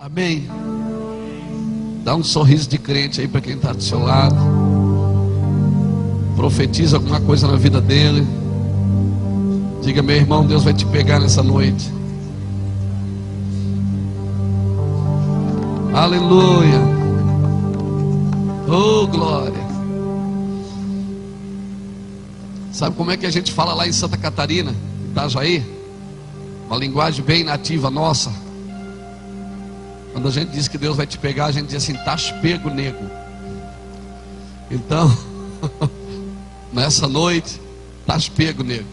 Amém. Dá um sorriso de crente aí para quem está do seu lado. Profetiza alguma coisa na vida dele. Diga: meu irmão, Deus vai te pegar nessa noite. Aleluia. Oh, glória. Sabe como é que a gente fala lá em Santa Catarina, Itajaí? Uma linguagem bem nativa nossa. Quando a gente diz que Deus vai te pegar, a gente diz assim: tá pego, nego. Então, nessa noite, tá pego, nego.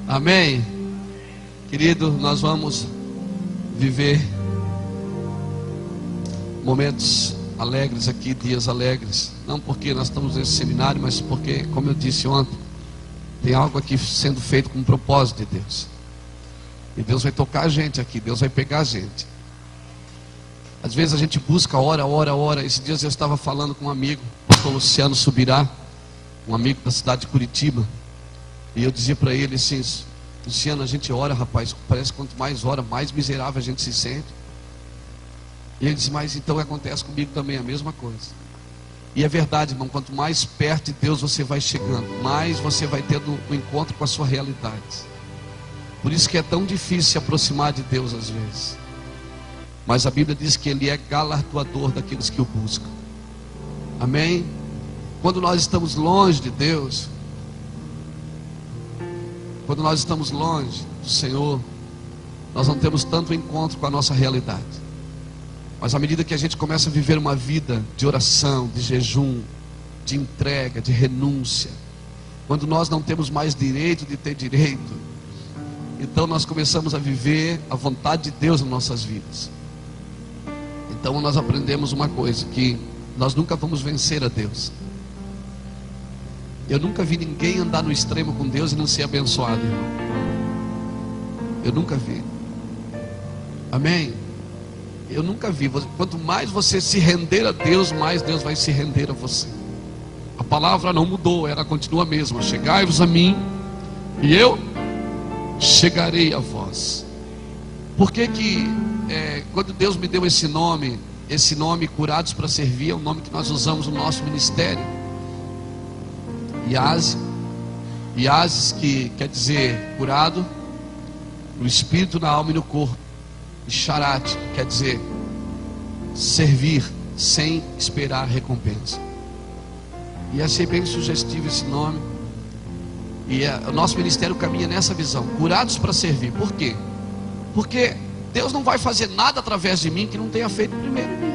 Amém? Querido, nós vamos viver momentos alegres aqui, dias alegres. Não porque nós estamos nesse seminário, mas porque, como eu disse ontem, tem algo aqui sendo feito com um propósito de Deus. E Deus vai tocar a gente aqui, Deus vai pegar a gente. Às vezes a gente busca ora. Esses dias eu estava falando com um amigo, o pastor Luciano Subirá, um amigo da cidade de Curitiba. E eu dizia para ele assim: Luciano, a gente ora, rapaz, parece que quanto mais ora, mais miserável a gente se sente. E ele disse: mas então acontece comigo também a mesma coisa. E é verdade, irmão, quanto mais perto de Deus você vai chegando, mais você vai tendo um encontro com a sua realidade. Por isso que é tão difícil se aproximar de Deus às vezes. Mas a Bíblia diz que Ele é galardoador daqueles que o buscam. Amém? Quando nós estamos longe de Deus, quando nós estamos longe do Senhor, nós não temos tanto encontro com a nossa realidade. Mas à medida que a gente começa a viver uma vida de oração, de jejum, de entrega, de renúncia, quando nós não temos mais direito de ter direito, então nós começamos a viver a vontade de Deus nas nossas vidas. Então nós aprendemos uma coisa, que nós nunca vamos vencer a Deus. Eu nunca vi ninguém andar no extremo com Deus e não ser abençoado, irmão. Eu nunca vi. Amém? Eu nunca vi. Quanto mais você se render a Deus, mais Deus vai se render a você. A palavra não mudou, ela continua a mesma: chegai-vos a mim e eu chegarei a vós. Por que quando Deus me deu esse nome Curados para Servir, é um nome que nós usamos no nosso ministério. Iasis, que quer dizer curado no espírito, na alma e no corpo. E Charat, que quer dizer servir sem esperar recompensa. E achei bem sugestivo esse nome. E o nosso ministério caminha nessa visão: curados para servir. Por quê? Porque Deus não vai fazer nada através de mim que não tenha feito primeiro em mim.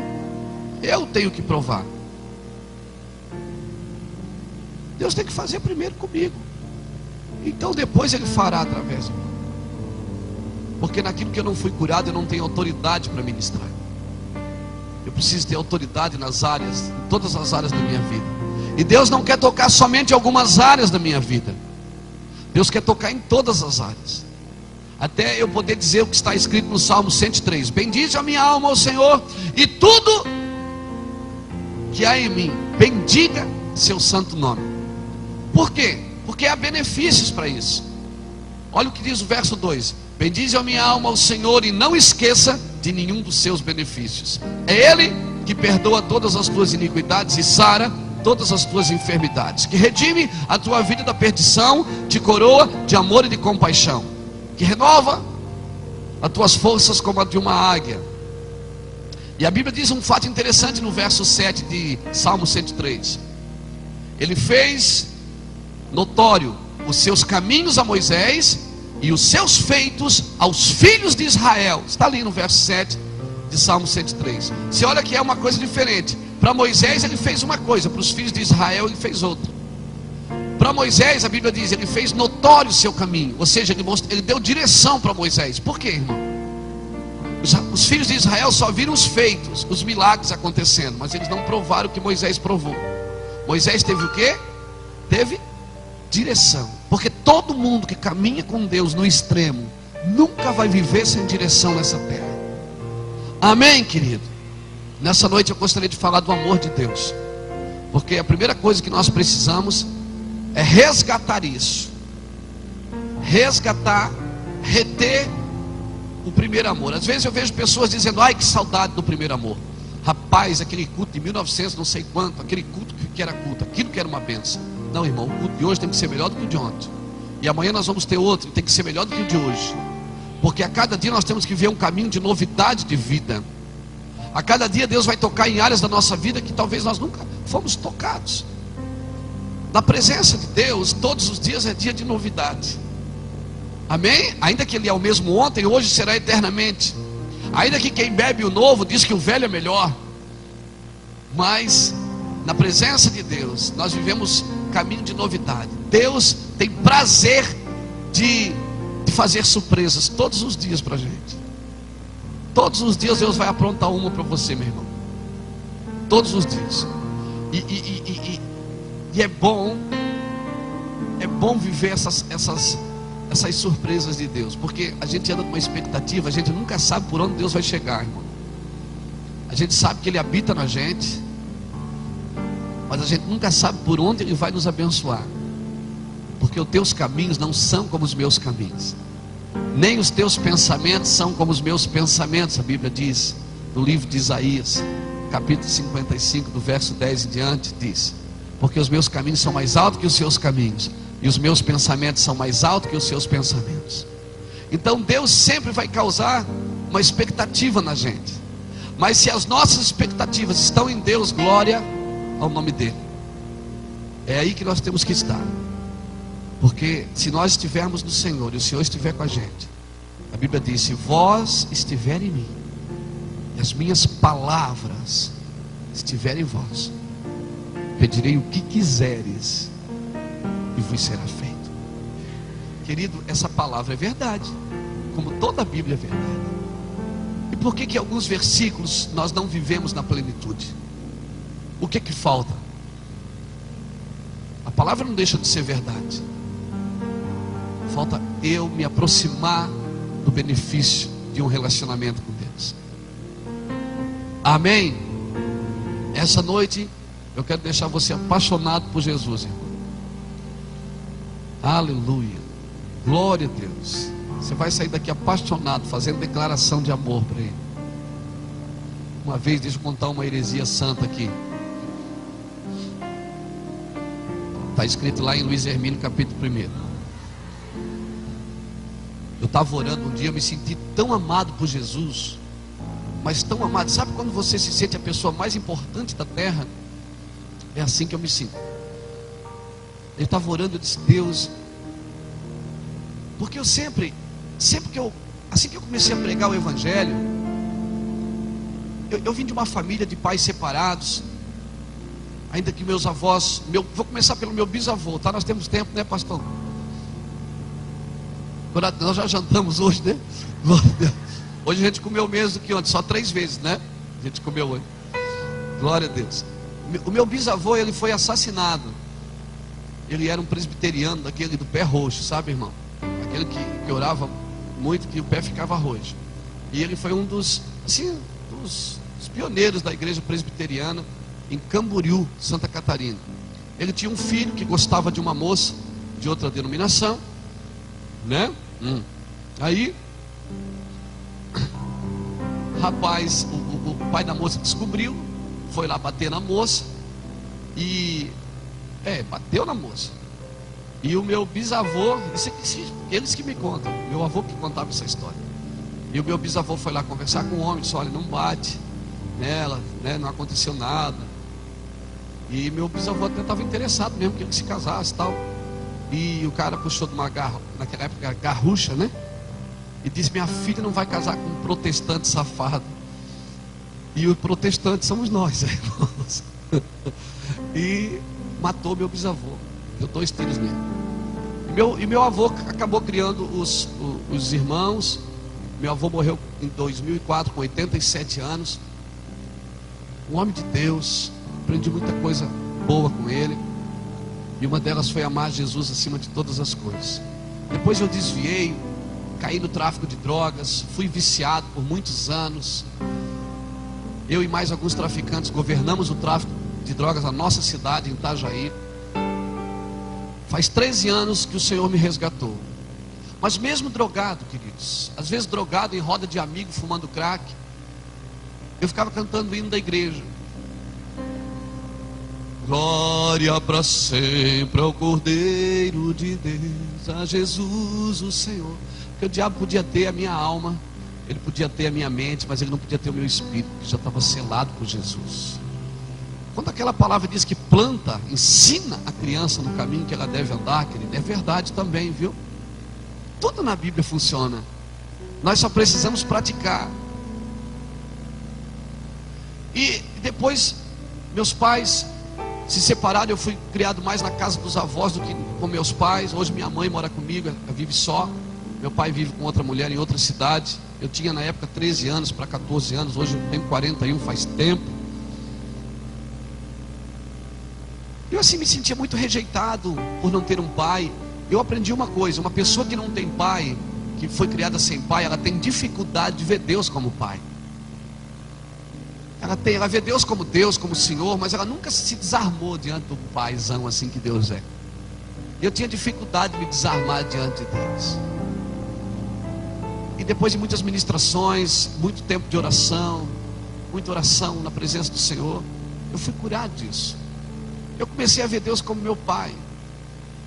Eu tenho que provar. Deus tem que fazer primeiro comigo, então depois Ele fará através de mim. Porque naquilo que eu não fui curado, eu não tenho autoridade para ministrar. Eu preciso ter autoridade nas áreas, em todas as áreas da minha vida. E Deus não quer tocar somente em algumas áreas da minha vida. Deus quer tocar em todas as áreas. Até eu poder dizer o que está escrito no Salmo 103: bendize a minha alma ao Senhor, e tudo que há em mim, bendiga seu santo nome. Por quê? Porque há benefícios para isso. Olha o que diz o verso 2: bendize a minha alma ao Senhor, e não esqueça de nenhum dos seus benefícios. É Ele que perdoa todas as tuas iniquidades e sara todas as tuas enfermidades, que redime a tua vida da perdição, te coroa de amor e de compaixão, que renova as tuas forças como a de uma águia. E a Bíblia diz um fato interessante no verso 7 de Salmo 103: Ele fez notório os seus caminhos a Moisés e os seus feitos aos filhos de Israel. Está ali no verso 7 de Salmo 103. Você olha que é uma coisa diferente. Para Moisés Ele fez uma coisa, para os filhos de Israel Ele fez outra. Para Moisés, a Bíblia diz, Ele fez notório o seu caminho. Ou seja, Ele deu direção para Moisés. Por quê, irmão? Os filhos de Israel só viram os feitos, os milagres acontecendo, mas eles não provaram o que Moisés provou. Moisés teve o quê? Teve direção. Porque todo mundo que caminha com Deus no extremo nunca vai viver sem direção nessa terra. Amém, querido? Nessa noite eu gostaria de falar do amor de Deus, porque a primeira coisa que nós precisamos é resgatar isso. Resgatar, reter o primeiro amor. Às vezes eu vejo pessoas dizendo: ai, que saudade do primeiro amor. Rapaz, aquele culto de 1900 não sei quanto, aquele culto que era culto, aquilo que era uma bênção. Não, irmão, o culto de hoje tem que ser melhor do que o de ontem. E amanhã nós vamos ter outro, tem que ser melhor do que o de hoje. Porque a cada dia nós temos que ver um caminho de novidade de vida. A cada dia Deus vai tocar em áreas da nossa vida que talvez nós nunca fomos tocados. Na presença de Deus, todos os dias é dia de novidade. Amém? Ainda que Ele é o mesmo ontem, hoje será eternamente. Ainda que quem bebe o novo diz que o velho é melhor. Mas na presença de Deus nós vivemos caminho de novidade. Deus tem prazer de fazer surpresas todos os dias para a gente. Todos os dias Deus vai aprontar uma para você, meu irmão. Todos os dias. E é bom viver essas surpresas de Deus, porque a gente anda com uma expectativa, a gente nunca sabe por onde Deus vai chegar, irmão. A gente sabe que Ele habita na gente, mas a gente nunca sabe por onde Ele vai nos abençoar, porque os teus caminhos não são como os meus caminhos, nem os teus pensamentos são como os meus pensamentos. A Bíblia diz, no livro de Isaías, capítulo 55, do verso 10 em diante, diz: porque os meus caminhos são mais altos que os seus caminhos, e os meus pensamentos são mais altos que os seus pensamentos. Então Deus sempre vai causar uma expectativa na gente. Mas se as nossas expectativas estão em Deus, glória ao nome dEle. É aí que nós temos que estar. Porque se nós estivermos no Senhor e o Senhor estiver com a gente, a Bíblia diz: se vós estiver em mim e as minhas palavras estiverem em vós, pedirei o que quiseres e vos será feito. Querido, essa palavra é verdade, como toda a Bíblia é verdade. E por que alguns versículos nós não vivemos na plenitude? O que falta? A palavra não deixa de ser verdade. Falta eu me aproximar do benefício de um relacionamento com Deus. Amém? Essa noite eu quero deixar você apaixonado por Jesus, irmão. Aleluia, glória a Deus. Você vai sair daqui apaixonado, fazendo declaração de amor para Ele. Uma vez, deixa eu contar uma heresia santa aqui. Está escrito lá em Luiz Hermínio, capítulo 1. Eu estava orando um dia, eu me senti tão amado por Jesus, mas tão amado. Sabe quando você se sente a pessoa mais importante da terra? É assim que eu me sinto. Eu estava orando, eu disse: Deus, porque eu sempre que assim que eu comecei a pregar o Evangelho, eu vim de uma família de pais separados, ainda que meus avós, vou começar pelo meu bisavô, tá? Nós temos tempo, né, pastor? Nós já jantamos hoje, né? Hoje a gente comeu menos do que ontem, só 3 vezes, né? A gente comeu hoje. Glória a Deus. O meu bisavô, ele foi assassinado. Ele era um presbiteriano, daquele do pé roxo, sabe, irmão? Aquele que orava muito, que o pé ficava roxo. E ele foi um dos pioneiros da igreja presbiteriana em Camboriú, Santa Catarina. Ele tinha um filho que gostava de uma moça de outra denominação, né? Aí, rapaz, o pai da moça descobriu, foi lá bater na moça e bateu na moça. E o meu bisavô, eles que me contam, meu avô que contava essa história. E o meu bisavô foi lá conversar com o homem, disse: olha, não bate nela, né? Não aconteceu nada. E meu bisavô até estava interessado mesmo que ele se casasse e tal. E o cara puxou de uma naquela época, garrucha, né? E disse: minha filha não vai casar com um protestante safado. E os protestantes somos nós, irmãos. E matou meu bisavô. Deu 2 tiros nele. E meu avô acabou criando os irmãos. Meu avô morreu em 2004 com 87 anos. Um homem de Deus. Aprendi muita coisa boa com ele. E uma delas foi amar Jesus acima de todas as coisas. Depois eu desviei, caí no tráfico de drogas, fui viciado por muitos anos. Eu e mais alguns traficantes governamos o tráfico de drogas na nossa cidade, em Itajaí. Faz 13 anos que o Senhor me resgatou. Mas mesmo drogado, queridos, às vezes drogado em roda de amigo, fumando crack, eu ficava cantando o hino da igreja. Glória para sempre ao Cordeiro de Deus, a Jesus o Senhor. Porque o diabo podia ter a minha alma, ele podia ter a minha mente, mas ele não podia ter o meu espírito, que já estava selado por Jesus. Quando aquela palavra diz que planta, ensina a criança no caminho que ela deve andar, querido, é verdade também, viu? Tudo na Bíblia funciona. Nós só precisamos praticar. E depois, meus pais se separaram. Eu fui criado mais na casa dos avós do que com meus pais. Hoje minha mãe mora comigo, ela vive só. Meu pai vive com outra mulher em outra cidade. Eu tinha na época 13 anos para 14 anos. Hoje eu tenho 41, faz tempo. Eu assim me sentia muito rejeitado por não ter um pai. Eu aprendi uma coisa: uma pessoa que não tem pai, que foi criada sem pai, ela tem dificuldade de ver Deus como pai. Ela vê Deus, como Senhor, mas ela nunca se desarmou diante do paizão assim que Deus é. Eu tinha dificuldade de me desarmar diante de Deus. E depois de muitas ministrações, muito tempo de oração, muita oração na presença do Senhor, eu fui curado disso. Eu comecei a ver Deus como meu pai.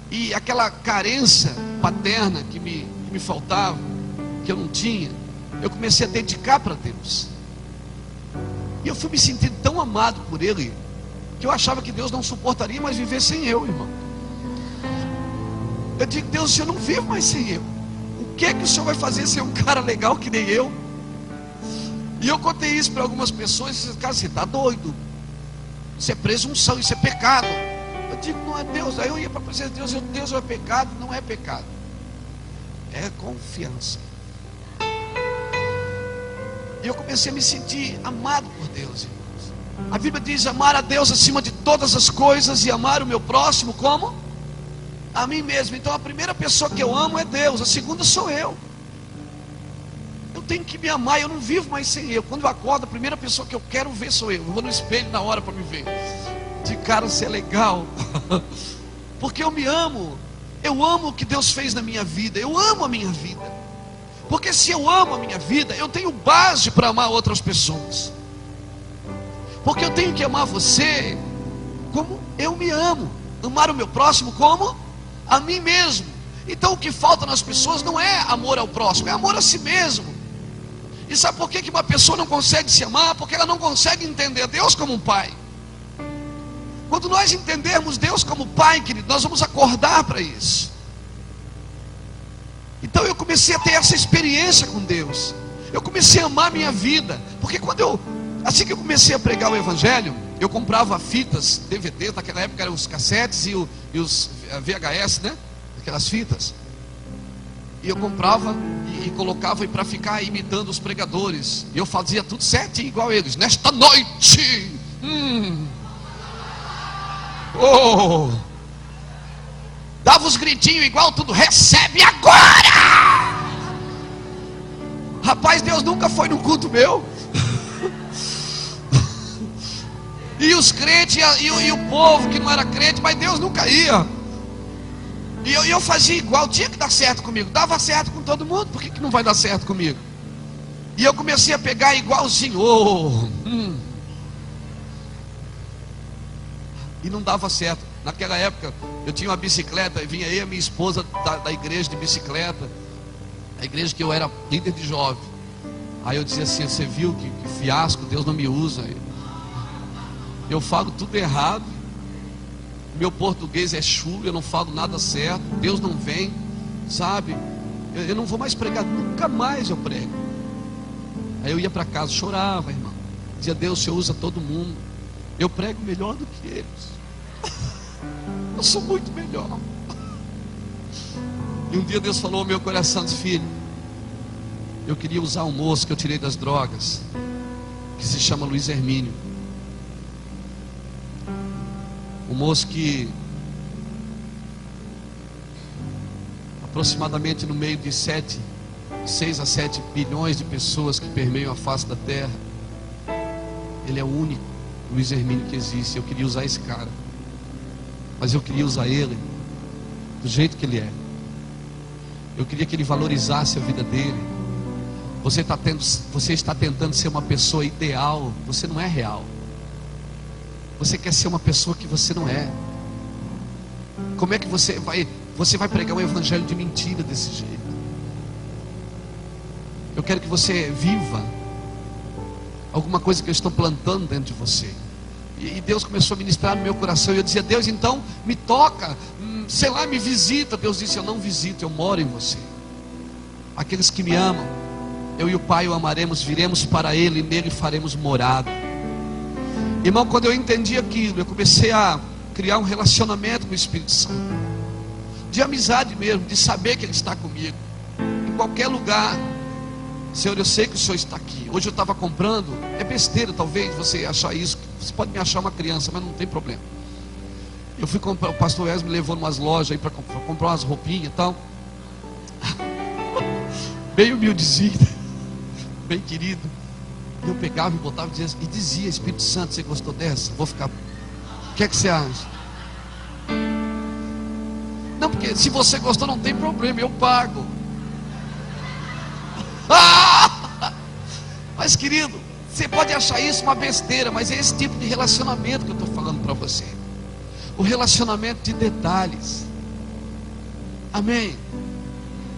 E aquela carência paterna que me faltava, que eu não tinha, eu comecei a dedicar para Deus. E eu fui me sentindo tão amado por Ele, que eu achava que Deus não suportaria mais viver sem eu, irmão. Eu digo: Deus, o Senhor não vive mais sem eu. O que é que o Senhor vai fazer sem um cara legal que nem eu? E eu contei isso para algumas pessoas e disseram: cara, você está doido. Isso é presunção, isso é pecado. Eu digo: não é Deus. Aí eu ia para a presença de Deus: Deus é pecado? Não é pecado, é confiança. E eu comecei a me sentir amado por Deus, irmãos. A Bíblia diz: amar a Deus acima de todas as coisas e amar o meu próximo como? A mim mesmo. Então a primeira pessoa que eu amo é Deus, a segunda sou eu. Eu tenho que me amar, eu não vivo mais sem eu. Quando eu acordo, a primeira pessoa que eu quero ver sou eu. Eu vou no espelho na hora para me ver. De cara, você é legal. Porque eu me amo. Eu amo o que Deus fez na minha vida. Eu amo a minha vida. Porque se eu amo a minha vida, eu tenho base para amar outras pessoas. Porque eu tenho que amar você como eu me amo. Amar o meu próximo como a mim mesmo. Então o que falta nas pessoas não é amor ao próximo, é amor a si mesmo. E sabe por que uma pessoa não consegue se amar? Porque ela não consegue entender Deus como um pai. Quando nós entendermos Deus como pai, querido, nós vamos acordar para isso. Então eu comecei a ter essa experiência com Deus. Eu comecei a amar a minha vida. Porque assim que eu comecei a pregar o Evangelho, eu comprava fitas, DVDs, naquela época eram os cassetes e os VHS, né? Aquelas fitas. E eu comprava e colocava para ficar imitando os pregadores. E eu fazia tudo certinho, igual eles. Nesta noite, dava os gritinhos igual tudo. Recebe agora! Rapaz, Deus nunca foi num culto meu. E os crentes e o povo que não era crente, mas Deus nunca ia. E eu fazia igual, tinha que dar certo comigo. Dava certo com todo mundo, por que não vai dar certo comigo? E eu comecei a pegar igualzinho. E não dava certo. Naquela época, eu tinha uma bicicleta, e vinha aí a minha esposa da igreja de bicicleta. A igreja que eu era líder de jovem. Aí eu dizia assim: você viu que fiasco, Deus não me usa. Eu falo tudo errado. Meu português é chulo, eu não falo nada certo. Deus não vem, sabe? Eu não vou mais pregar, nunca mais eu prego. Aí eu ia para casa, chorava, irmão. Dizia: Deus, o Senhor usa todo mundo. Eu prego melhor do que eles. Eu sou muito melhor. E um dia Deus falou ao meu coração: disse: filho, eu queria usar um moço que eu tirei das drogas, que se chama Luiz Hermínio. Um moço que aproximadamente no meio de 6 a 7 bilhões de pessoas que permeiam a face da terra, ele é o único Luiz Hermínio que existe. Eu queria usar esse cara, mas eu queria usar ele do jeito que ele é. Eu queria que ele valorizasse a vida dele. Você está tentando ser uma pessoa ideal. Você não é real. Você quer ser uma pessoa que você não é. Como é que você vai pregar um evangelho de mentira desse jeito? Eu quero que você viva alguma coisa que eu estou plantando dentro de você. E Deus começou a ministrar no meu coração. E eu dizia: Deus, então me toca, sei lá, me visita. Deus disse: eu não visito, eu moro em você. Aqueles que me amam, eu e o Pai o amaremos, viremos para Ele e nele faremos morada. Irmão, quando eu entendi aquilo, eu comecei a criar um relacionamento com o Espírito Santo, de amizade mesmo, de saber que Ele está comigo, em qualquer lugar. Senhor, eu sei que o Senhor está aqui. Hoje eu estava comprando, é besteira talvez você achar isso, você pode me achar uma criança, mas não tem problema. Eu fui comprar, o pastor Wesley me levou em umas lojas aí para comprar umas roupinhas e tal, bem humildezinho, bem querido. Eu pegava e botava e dizia: Espírito Santo, você gostou dessa? Vou ficar. O que é que você acha? Não, porque se você gostou não tem problema, eu pago. Mas querido, você pode achar isso uma besteira, mas é esse tipo de relacionamento que eu estou falando para você. O relacionamento de detalhes. Amém?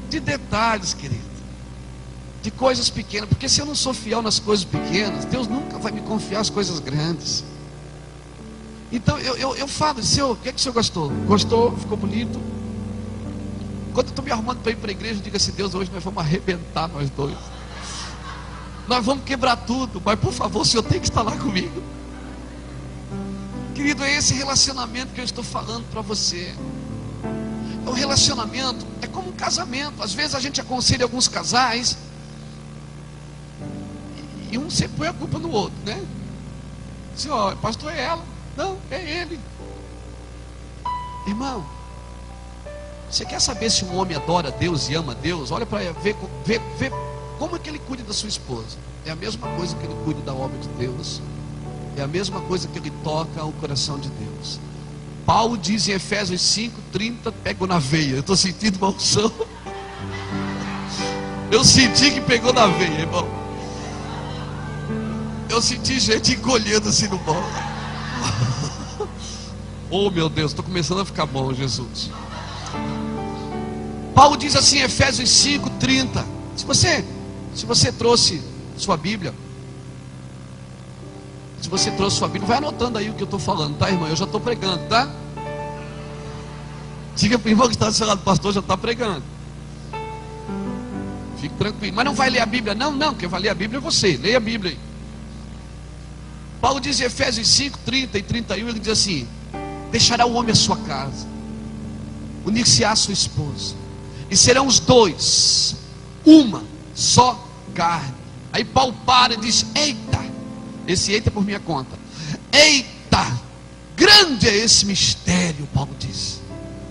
De detalhes, querido. De coisas pequenas. Porque se eu não sou fiel nas coisas pequenas, Deus nunca vai me confiar as coisas grandes. Então eu falo: Senhor, o que é que o Senhor gostou? Gostou? Ficou bonito? Quando eu estou me arrumando para ir para a igreja, eu digo assim: Deus, hoje nós vamos arrebentar nós dois. Nós vamos quebrar tudo, mas por favor, o Senhor tem que estar lá comigo. Querido, é esse relacionamento que eu estou falando para você. O relacionamento é como um casamento. Às vezes a gente aconselha alguns casais e um sempre põe a culpa no outro, né? Assim, ó, pastor, é ela. Não, é ele. Irmão, você quer saber se um homem adora a Deus e ama a Deus? Olha para ver como é que ele cuida da sua esposa. É a mesma coisa que ele cuida da obra de Deus. É a mesma coisa que ele toca o coração de Deus. Paulo diz em Efésios 5:30, pegou na veia. Eu estou sentindo uma unção. Eu senti que pegou na veia, irmão. Eu senti gente encolhendo assim no banco. Oh meu Deus, estou começando a ficar bom, Jesus. Paulo diz assim em Efésios 5:30. Se você trouxe sua Bíblia, vai anotando aí o que eu estou falando, tá, irmão? Eu já estou pregando, tá? Diga para o irmão que está do seu lado: pastor já está pregando. Fique tranquilo. Mas não vai ler a Bíblia? Não, quem vai ler a Bíblia é você. Leia a Bíblia aí. Paulo diz em Efésios 5:30 e 31, ele diz assim: deixará o homem a sua casa, unir-se-á a sua esposa, e serão os dois uma só carne. Aí Paulo para e diz: eita, esse eita é por minha conta. Eita, grande é esse mistério. Paulo diz: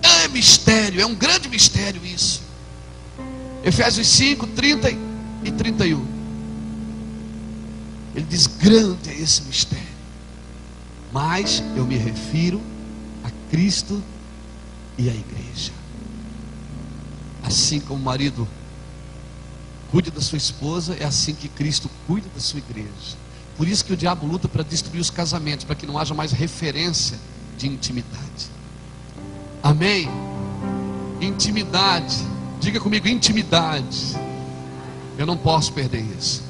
é mistério, é um grande mistério isso. Efésios 5:30 e 31. Ele diz: grande é esse mistério. Mas eu me refiro a Cristo e a igreja. Assim como o marido cuida da sua esposa, é assim que Cristo cuida da sua igreja. Por isso que o diabo luta para destruir os casamentos, para que não haja mais referência de intimidade. Amém? Intimidade. Diga comigo: intimidade. Eu não posso perder isso.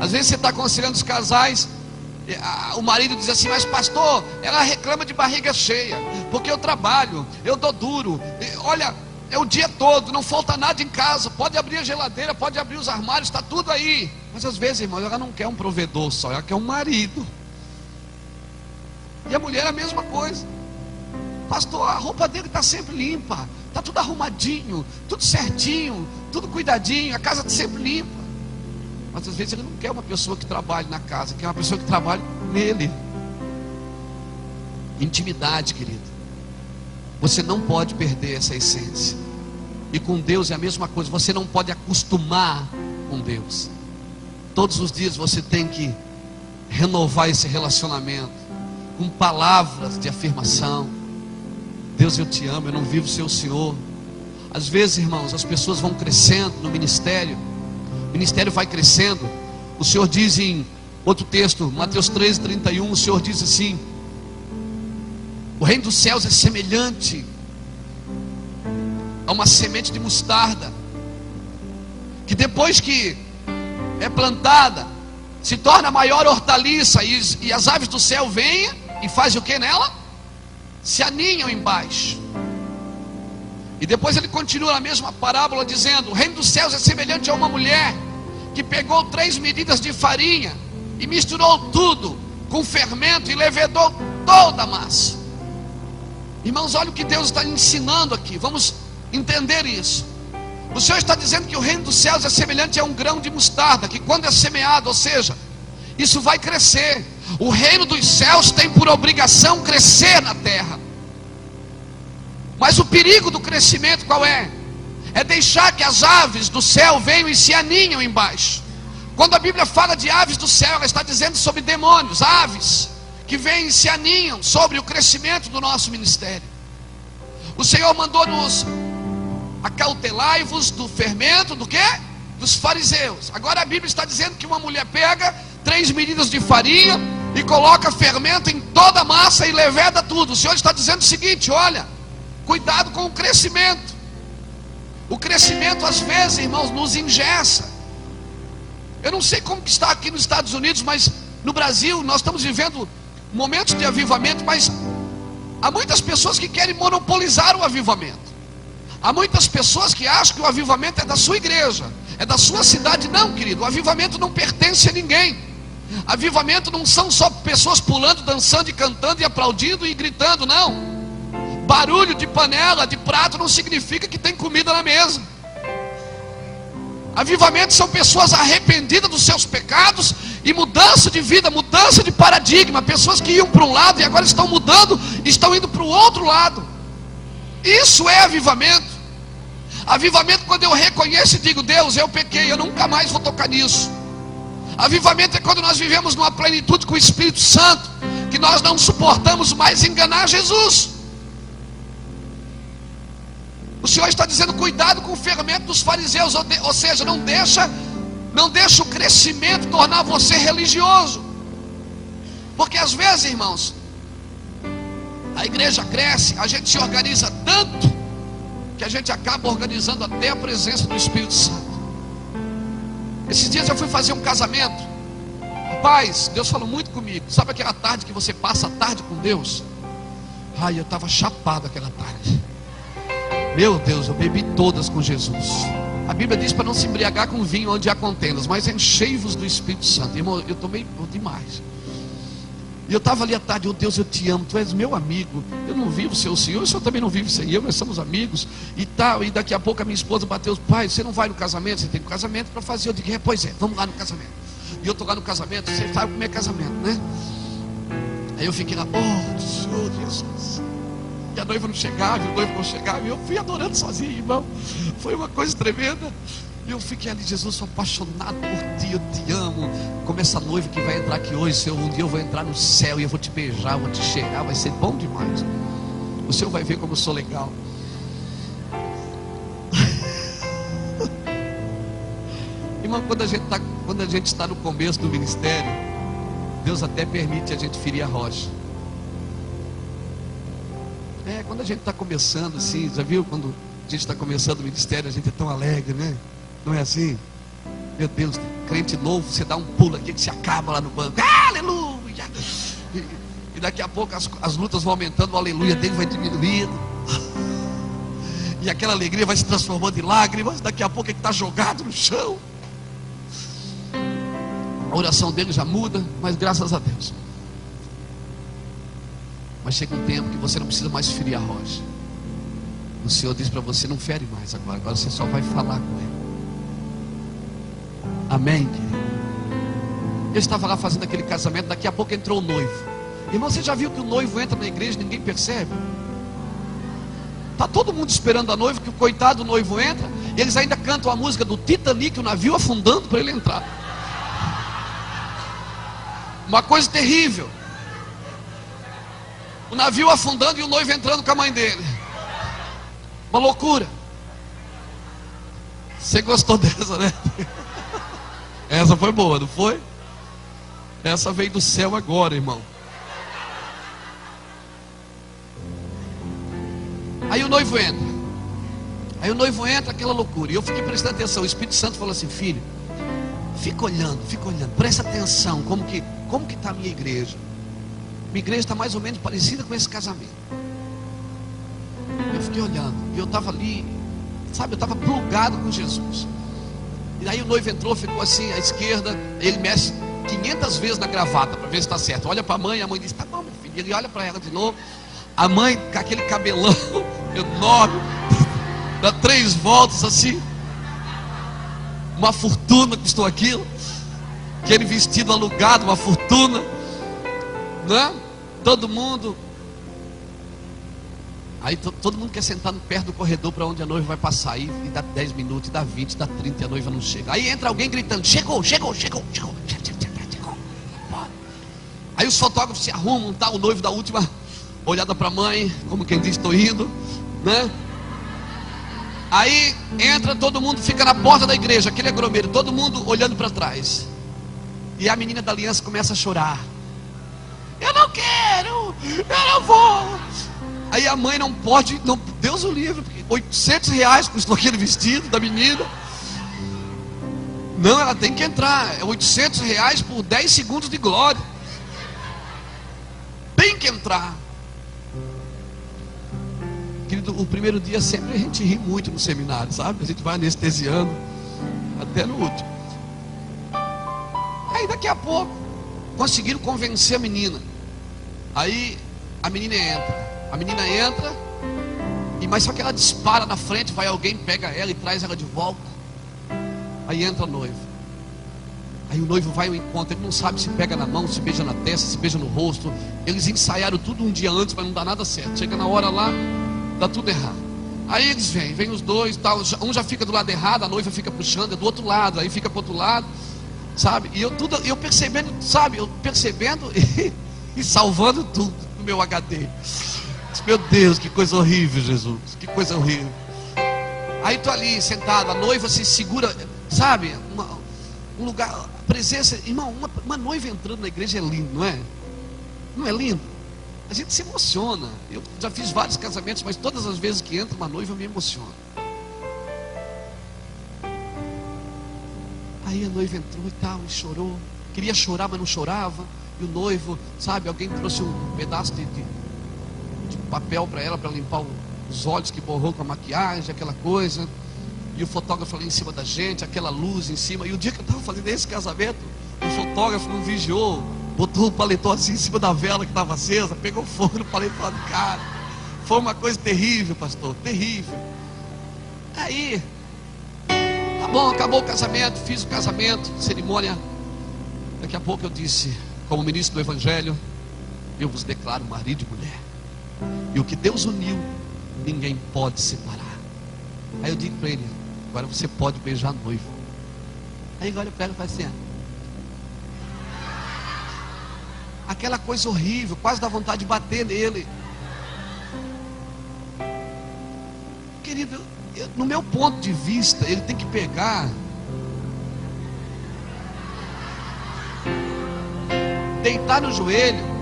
Às vezes você está aconselhando os casais, o marido diz assim: mas pastor, ela reclama de barriga cheia, porque eu trabalho, eu dou duro, olha, é o dia todo, não falta nada em casa, pode abrir a geladeira, pode abrir os armários, está tudo aí. Mas às vezes, irmão, ela não quer um provedor só, ela quer um marido. E a mulher é a mesma coisa. Pastor, a roupa dele está sempre limpa, está tudo arrumadinho, tudo certinho, tudo cuidadinho, a casa está sempre limpa. Mas às vezes ele não quer uma pessoa que trabalhe na casa, quer uma pessoa que trabalhe nele. Intimidade, querido. Você não pode perder essa essência. E com Deus é a mesma coisa. Você não pode acostumar com Deus. Todos os dias você tem que renovar esse relacionamento com palavras de afirmação. Deus, eu te amo, eu não vivo sem o Senhor. Às vezes, irmãos, as pessoas vão crescendo no ministério, o ministério vai crescendo. O Senhor diz em outro texto, Mateus 13:31, o Senhor diz assim: o reino dos céus é semelhante a uma semente de mostarda, que depois que é plantada, se torna a maior hortaliça, e as aves do céu vêm e fazem o que nela? Se aninham embaixo. E depois ele continua na mesma parábola dizendo: o reino dos céus é semelhante a uma mulher que pegou 3 medidas de farinha e misturou tudo com fermento e levedou toda a massa. Irmãos, olha o que Deus está ensinando aqui. Vamos entender isso. O Senhor está dizendo que o reino dos céus é semelhante a um grão de mostarda, que quando é semeado, ou seja, isso vai crescer. O reino dos céus tem por obrigação crescer na terra. Mas o perigo do crescimento qual é? É deixar que as aves do céu venham e se aninham embaixo. Quando a Bíblia fala de aves do céu, ela está dizendo sobre demônios, aves que vêm e se aninham sobre o crescimento do nosso ministério. O Senhor mandou-nos: acautelai-vos do fermento do quê? Dos fariseus. Agora a Bíblia está dizendo que uma mulher pega 3 medidas de farinha e coloca fermento em toda a massa e leveda tudo. O Senhor está dizendo o seguinte: olha, cuidado com o crescimento. O crescimento às vezes, irmãos, nos engessa. Eu não sei como que está aqui nos Estados Unidos, mas no Brasil nós estamos vivendo momentos de avivamento, mas há muitas pessoas que querem monopolizar o avivamento. Há muitas pessoas que acham que o avivamento é da sua igreja, é da sua cidade. Não, querido, o avivamento não pertence a ninguém. Avivamento não são só pessoas pulando, dançando e cantando e aplaudindo e gritando, não. Barulho de panela, de prato não significa que tem comida na mesa. Avivamento são pessoas arrependidas dos seus pecados e mudança de vida, mudança de paradigma. Pessoas que iam para um lado e agora estão mudando, estão indo para o outro lado. Isso é avivamento. Avivamento quando eu reconheço e digo: Deus, eu pequei, eu nunca mais vou tocar nisso. Avivamento é quando nós vivemos numa plenitude com o Espírito Santo, que nós não suportamos mais enganar Jesus. O Senhor está dizendo: cuidado com o fermento dos fariseus, ou seja, não deixa o crescimento tornar você religioso. Porque às vezes, irmãos, a igreja cresce, a gente se organiza tanto que a gente acaba organizando até a presença do Espírito Santo. Esses dias eu fui fazer um casamento. Rapaz, Deus falou muito comigo. Sabe aquela tarde que você passa a tarde com Deus? Ai, eu estava chapado aquela tarde. Meu Deus, eu bebi todas com Jesus. A Bíblia diz para não se embriagar com vinho onde há contendas, mas enchei-vos do Espírito Santo. Irmão, eu tomei demais. E eu estava ali à tarde: oh Deus, eu te amo, tu és meu amigo. Eu não vivo sem o Senhor, o Senhor também não vive sem eu, nós somos amigos. E tal, e daqui a pouco a minha esposa bateu: pai, você não vai no casamento? Você tem um casamento para fazer. Eu digo: pois é, vamos lá no casamento. E eu estou lá no casamento, você sabe como é casamento, né? Aí eu fiquei lá: oh Senhor Jesus. E a noiva não chegava, e o noivo não chegava, e eu fui adorando sozinho, irmão. Foi uma coisa tremenda. E eu fiquei ali: Jesus, sou apaixonado por ti, eu te amo. Como essa noiva que vai entrar aqui hoje, Senhor, um dia eu vou entrar no céu e eu vou te beijar, eu vou te cheirar, vai ser bom demais. O Senhor vai ver como eu sou legal. Irmão, quando a gente está no começo do ministério, Deus até permite a gente ferir a rocha. Quando a gente está começando assim, já viu? Quando a gente está começando o ministério, a gente é tão alegre, né? Não é assim? Meu Deus, crente novo, você dá um pulo aqui que se acaba lá no banco. Aleluia! E daqui a pouco as lutas vão aumentando, o aleluia dele vai diminuindo. E aquela alegria vai se transformando em lágrimas. Daqui a pouco ele está jogado no chão. A oração dele já muda, mas graças a Deus. Mas chega um tempo que você não precisa mais ferir a rocha. O Senhor diz para você: não fere mais agora você só vai falar com Ele. Amém, querido? Eu estava lá fazendo aquele casamento, daqui a pouco entrou o noivo. Irmão, você já viu que o noivo entra na igreja e ninguém percebe? Está todo mundo esperando a noiva, que o coitado do noivo entra, e eles ainda cantam a música do Titanic, o navio afundando para ele entrar. Uma coisa terrível. O navio afundando e o noivo entrando com a mãe dele. Uma loucura. Você gostou dessa, né? Essa foi boa, não foi? Essa veio do céu agora, irmão. Aí o noivo entra, aquela loucura. E eu fiquei prestando atenção. O Espírito Santo falou assim: filho, fica olhando, presta atenção. Como que está a minha igreja? Minha igreja está mais ou menos parecida com esse casamento. Eu fiquei olhando, e eu estava ali, sabe, eu estava plugado com Jesus. E aí o noivo entrou, ficou assim à esquerda. Ele mexe 500 vezes na gravata para ver se está certo. Olha para a mãe diz: tá bom, meu filho. Ele olha para ela de novo. A mãe com aquele cabelão enorme, dá 3 voltas assim. Uma fortuna custou aquilo. Aquele vestido alugado, uma fortuna, né? Todo mundo. Aí todo mundo quer sentar perto do corredor para onde a noiva vai passar. E dá 10 minutos, e dá 20, dá 30 e a noiva não chega. Aí entra alguém gritando: chegou. Aí os fotógrafos se arrumam, tá? O noivo dá a última olhada para a mãe, como quem diz: estou indo, né? Aí entra todo mundo, fica na porta da igreja, aquele agromeiro, todo mundo olhando para trás. E a menina da aliança começa a chorar: eu não quero, eu não vou. Aí a mãe não pode, não, Deus o livre, porque R$800 custou aquele vestido da menina. Não, ela tem que entrar. É R$800 por 10 segundos de glória. Tem que entrar. Querido, o primeiro dia sempre a gente ri muito no seminário, sabe? A gente vai anestesiando até no último. Aí daqui a pouco conseguiram convencer a menina. Aí a menina entra, mas só que ela dispara na frente, vai alguém, pega ela e traz ela de volta. Aí entra a noiva. Aí o noivo vai ao encontro, ele não sabe se pega na mão, se beija na testa, se beija no rosto. Eles ensaiaram tudo um dia antes, mas não dá nada certo. Chega na hora lá, dá tudo errado. Aí eles vêm os dois, tal, um já fica do lado errado, a noiva fica puxando, é do outro lado, aí fica pro outro lado, sabe? E eu percebendo, sabe? E salvando tudo no meu HD. Meu Deus, que coisa horrível, Jesus, que coisa horrível. Aí tô ali sentado, a noiva se segura, sabe? Um lugar, a presença, irmão, uma noiva entrando na igreja é lindo, não é? Não é lindo? A gente se emociona. Eu já fiz vários casamentos, mas todas as vezes que entra uma noiva eu me emociono. Aí a noiva entrou e tal, e chorou. Queria chorar, mas não chorava. E o noivo, sabe, alguém trouxe um pedaço de papel para ela, para limpar os olhos que borrou com a maquiagem, aquela coisa. E o fotógrafo ali em cima da gente, aquela luz em cima. E o dia que eu estava fazendo esse casamento, o fotógrafo não vigiou, botou o paletó assim em cima da vela que estava acesa, pegou fogo no paletó do cara. Foi uma coisa terrível, pastor, terrível. Aí, tá bom, acabou o casamento, fiz o casamento, cerimônia. Daqui a pouco eu disse, como ministro do Evangelho: eu vos declaro marido e mulher. E o que Deus uniu, ninguém pode separar. Aí eu digo para ele: agora você pode beijar a noiva. Aí ele olha para ela e faz assim: aquela coisa horrível, quase dá vontade de bater nele. Querido, no meu ponto de vista, ele tem que pegar, deitar no joelho.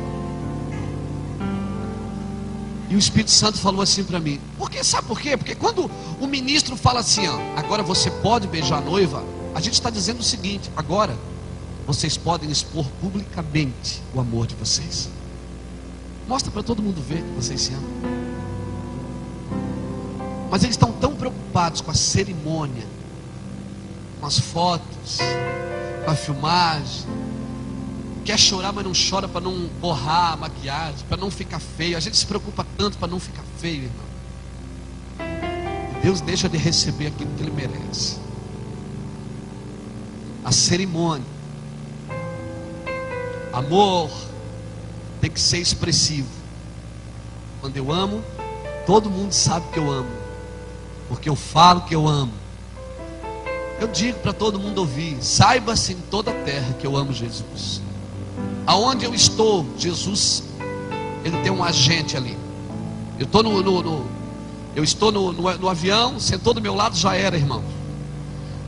E o Espírito Santo falou assim para mim. Porque, sabe por quê? Porque quando o ministro fala assim, ó, agora você pode beijar a noiva, a gente está dizendo o seguinte: agora vocês podem expor publicamente o amor de vocês. Mostra para todo mundo ver que vocês se amam. Mas eles estão tão preocupados com a cerimônia, com as fotos, com a filmagem. Quer chorar, mas não chora para não borrar a maquiagem, para não ficar feio. A gente se preocupa tanto para não ficar feio, irmão. E Deus deixa de receber aquilo que Ele merece. A cerimônia, amor, tem que ser expressivo. Quando eu amo, todo mundo sabe que eu amo, porque eu falo que eu amo. Eu digo para todo mundo ouvir: saiba-se em toda a terra que eu amo Jesus. Aonde eu estou, Jesus, Ele tem um agente ali. Eu estou no avião, sentou do meu lado, já era, irmão.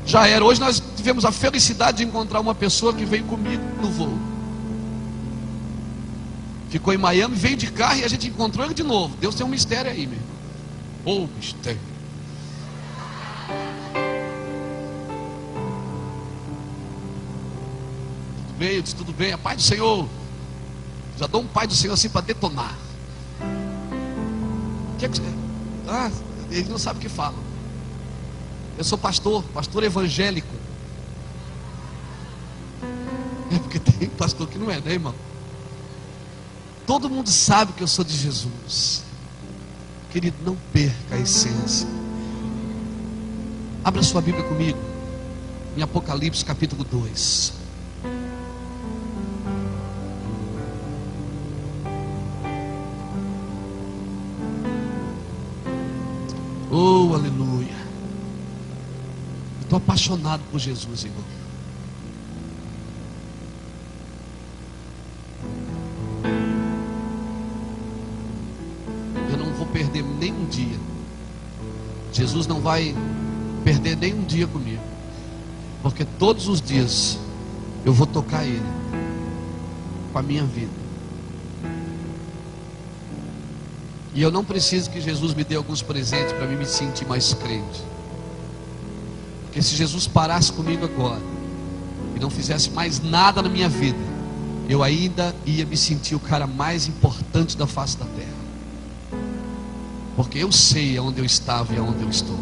já era. Hoje nós tivemos a felicidade de encontrar uma pessoa que veio comigo no voo. Ficou em Miami, veio de carro e a gente encontrou ele de novo. Deus tem um mistério aí, meu irmão. Mistério. Tudo bem, eu disse, tudo bem, a paz do Senhor. Já dou um pai do Senhor assim para detonar. O que é que... ele não sabe o que fala. Eu sou pastor evangélico. É porque tem pastor que não é, né, irmão? Todo mundo sabe que eu sou de Jesus. Querido, não perca a essência. Abra sua Bíblia comigo em Apocalipse capítulo 2. Oh, aleluia. Eu estou apaixonado por Jesus, irmão. Eu não vou perder nem um dia. Jesus não vai perder nem um dia comigo, porque todos os dias eu vou tocar Ele com a minha vida. E eu não preciso que Jesus me dê alguns presentes para me sentir mais crente. Porque se Jesus parasse comigo agora e não fizesse mais nada na minha vida, eu ainda ia me sentir o cara mais importante da face da terra. Porque eu sei aonde eu estava e aonde eu estou.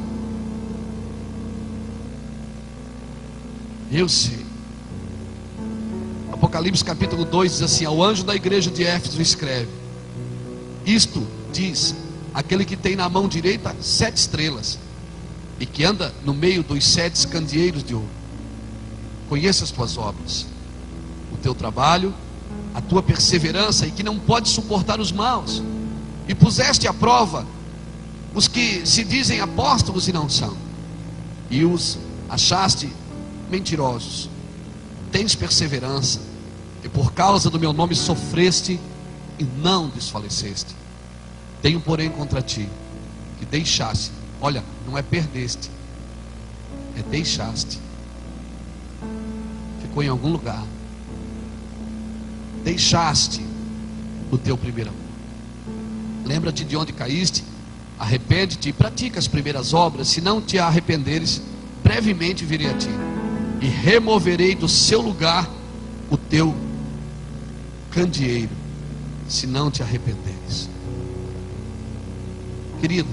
Eu sei. Apocalipse capítulo 2 diz assim: ao anjo da igreja de Éfeso escreve: isto diz aquele que tem na mão direita 7 estrelas e que anda no meio dos 7 candeeiros de ouro. Conheça as tuas obras, o teu trabalho, a tua perseverança, e que não pode suportar os maus, e puseste à prova os que se dizem apóstolos e não são, e os achaste mentirosos. Tens perseverança, e por causa do meu nome sofreste e não desfaleceste. Tenho, porém, contra ti que deixaste, olha, não é perdeste, é deixaste, ficou em algum lugar, deixaste o teu primeiro amor. Lembra-te de onde caíste, arrepende-te e pratica as primeiras obras. Se não te arrependeres, brevemente virei a ti e removerei do seu lugar o teu candeeiro, se não te arrependeres. Querido,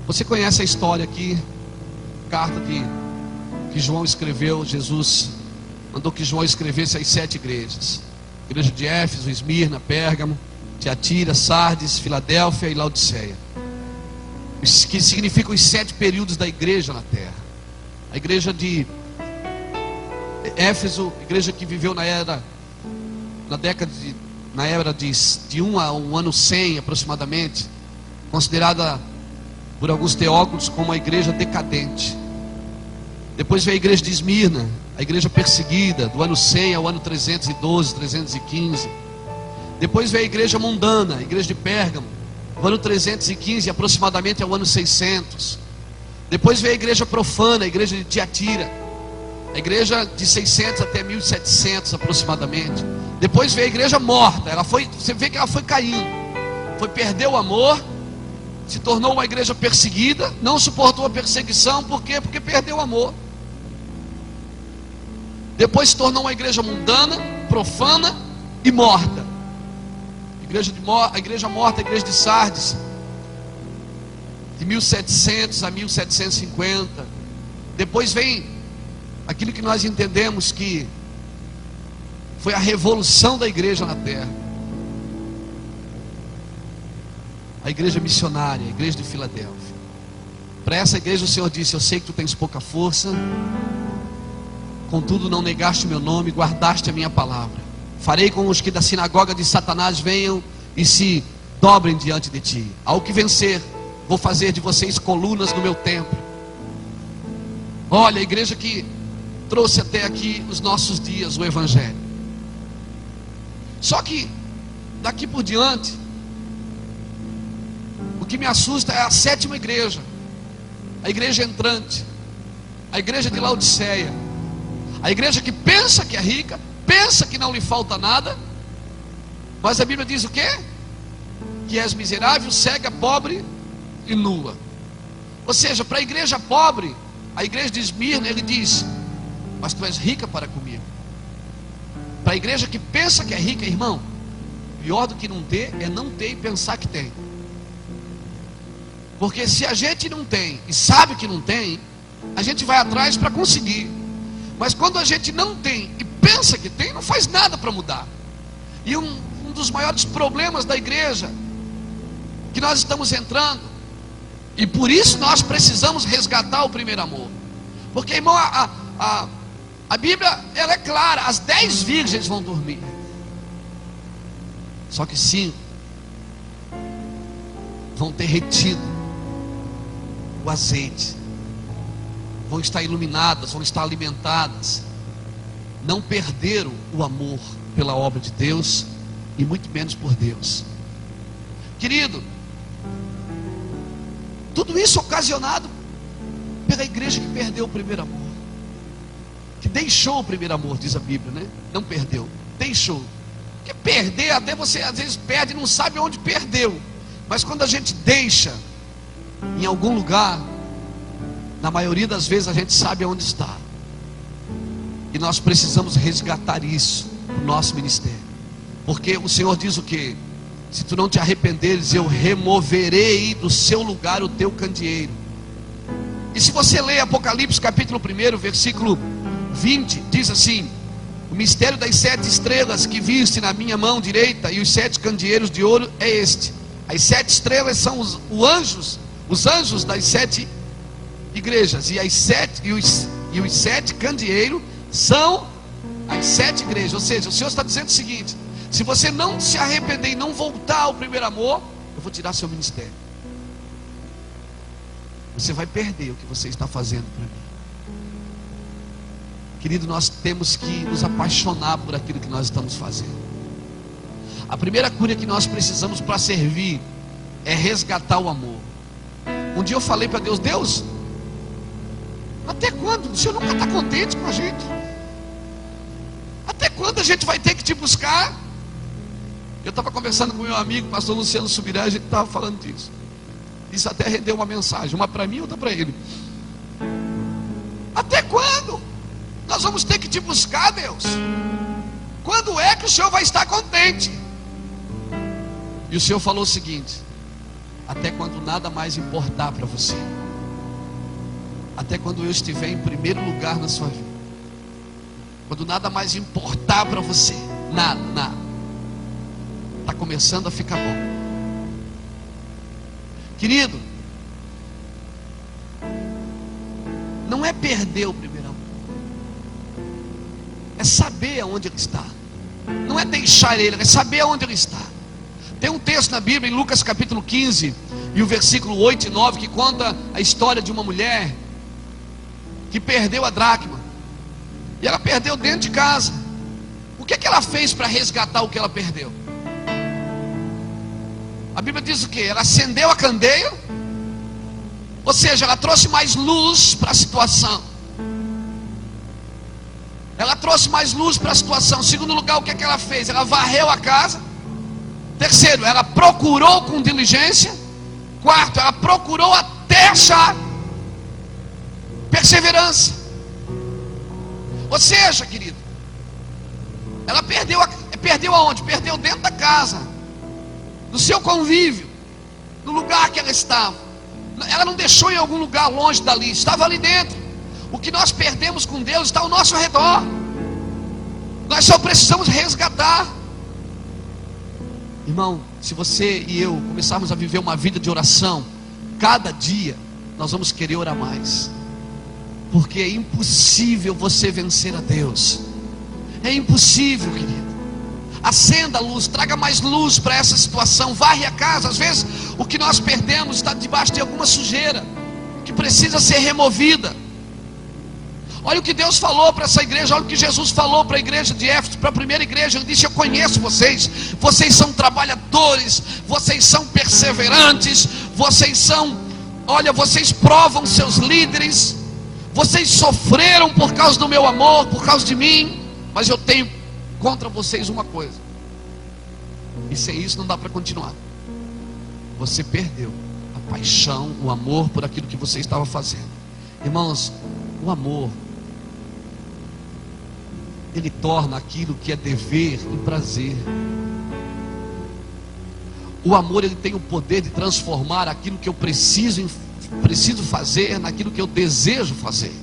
você conhece a história aqui, carta que João escreveu. Jesus mandou que João escrevesse as 7 igrejas: igreja de Éfeso, Esmirna, Pérgamo, Tiatira, Sardes, Filadélfia e Laodiceia, que significam os 7 períodos da igreja na terra. A igreja de Éfeso, igreja que viveu na era de 1 a 1 ano 100 aproximadamente, considerada por alguns teólogos como a igreja decadente. Depois veio a igreja de Esmirna, a igreja perseguida, do ano 100 ao ano 312, 315. Depois veio a igreja mundana, a igreja de Pérgamo, do ano 315 aproximadamente ao ano 600. Depois veio a igreja profana, a igreja de Tiatira, a igreja de 600 até 1700 aproximadamente. Depois veio a igreja morta. Você vê que ela foi caindo, perdeu o amor, se tornou uma igreja perseguida, não suportou a perseguição. Por quê? Porque perdeu o amor. Depois se tornou uma igreja mundana, profana e morta. A igreja morta, a igreja de Sardes, de 1700 a 1750. Depois vem aquilo que nós entendemos que foi a revolução da igreja na terra, a igreja missionária, a igreja de Filadélfia. Para essa igreja o Senhor disse: eu sei que tu tens pouca força, contudo não negaste o meu nome, guardaste a minha palavra. Farei com os que da sinagoga de Satanás venham e se dobrem diante de ti. Ao que vencer, vou fazer de vocês colunas no meu templo. Olha, a igreja que trouxe até aqui os nossos dias o evangelho. Só que daqui por diante, o que me assusta é a 7ª igreja, a igreja entrante, A igreja de Laodiceia, a igreja que pensa que é rica, pensa que não lhe falta nada, mas a Bíblia diz o quê? Que és miserável, cega, pobre e nua. Ou seja, para a igreja pobre, a igreja de Esmirna, ele diz: mas tu és rica para comigo. Para a igreja que pensa que é rica, irmão, pior do que não ter é não ter e pensar que tem. Porque se a gente não tem e sabe que não tem, a gente vai atrás para conseguir. Mas quando a gente não tem e pensa que tem, não faz nada para mudar. E um dos maiores problemas da igreja que nós estamos entrando, e por isso nós precisamos resgatar o primeiro amor. Porque, irmão, a Bíblia, ela é clara: as 10 virgens vão dormir, só que 5 vão ter retido o azeite, vão estar iluminadas, vão estar alimentadas, não perderam o amor pela obra de Deus e muito menos por Deus. Querido, tudo isso ocasionado pela igreja que perdeu o primeiro amor, que deixou o primeiro amor, diz a Bíblia, né? Não perdeu, deixou. Porque perder, até você às vezes perde e não sabe onde perdeu. Mas quando a gente deixa em algum lugar, na maioria das vezes a gente sabe onde está. E nós precisamos resgatar isso no nosso ministério. Porque o Senhor diz o quê? Se tu não te arrependeres, eu removerei do seu lugar o teu candeeiro. E se você ler Apocalipse capítulo 1, versículo 20, diz assim: o mistério das 7 estrelas que viste na minha mão direita e os 7 candeeiros de ouro é este. As 7 estrelas são os anjos das 7 igrejas, e os 7 candeeiros são as 7 igrejas. Ou seja, o Senhor está dizendo o seguinte: se você não se arrepender e não voltar ao primeiro amor, eu vou tirar seu ministério. Você vai perder o que você está fazendo para mim. Querido, nós temos que nos apaixonar por aquilo que nós estamos fazendo. A primeira cura que nós precisamos para servir é resgatar o amor. Um dia eu falei para Deus: Deus, até quando? O Senhor nunca está contente com a gente. Até quando a gente vai ter que te buscar? Eu estava conversando com meu amigo, pastor Luciano Subirá, a gente estava falando disso. Isso até rendeu uma mensagem, uma para mim e outra para ele. Até quando nós vamos ter que te buscar, Deus? Quando é que o Senhor vai estar contente? E o Senhor falou o seguinte: até quando nada mais importar para você, até quando eu estiver em primeiro lugar na sua vida, quando nada mais importar para você, nada, está começando a ficar bom. Querido, não é perder o primeiro amor, é saber aonde ele está. Não é deixar ele, é saber aonde ele está. Tem um texto na Bíblia, em Lucas capítulo 15, e o versículo 8 e 9, que conta a história de uma mulher que perdeu a dracma. E ela perdeu dentro de casa. O que ela fez para resgatar o que ela perdeu? A Bíblia diz o quê? Ela acendeu a candeia, ou seja, ela trouxe mais luz para a situação. Ela trouxe mais luz para a situação. Em segundo lugar, o que ela fez? Ela varreu a casa. Terceiro, ela procurou com diligência. Quarto, ela procurou até achar. Perseverança. Ou seja, querido, ela perdeu aonde? Perdeu dentro da casa, no seu convívio, no lugar que ela estava. Ela não deixou em algum lugar longe dali, estava ali dentro. O que nós perdemos com Deus está ao nosso redor. Nós só precisamos resgatar. Irmão, se você e eu começarmos a viver uma vida de oração, cada dia nós vamos querer orar mais. Porque é impossível você vencer a Deus. É impossível, querido. Acenda a luz, traga mais luz para essa situação. Varre a casa. Às vezes o que nós perdemos está debaixo de alguma sujeira que precisa ser removida. Olha o que Deus falou para essa igreja. Olha o que Jesus falou para a igreja de Éfeso, para a primeira igreja. Ele disse: eu conheço vocês. Vocês são trabalhadores, vocês são perseverantes, vocês provam seus líderes, Vocês sofreram por causa do meu amor, por causa de mim, mas eu tenho contra vocês uma coisa, e sem isso não dá para continuar. Você perdeu a paixão, o amor por aquilo que você estava fazendo. Irmãos, o amor, ele torna aquilo que é dever em prazer. O amor, ele tem o poder de transformar aquilo que eu preciso fazer naquilo que eu desejo fazer.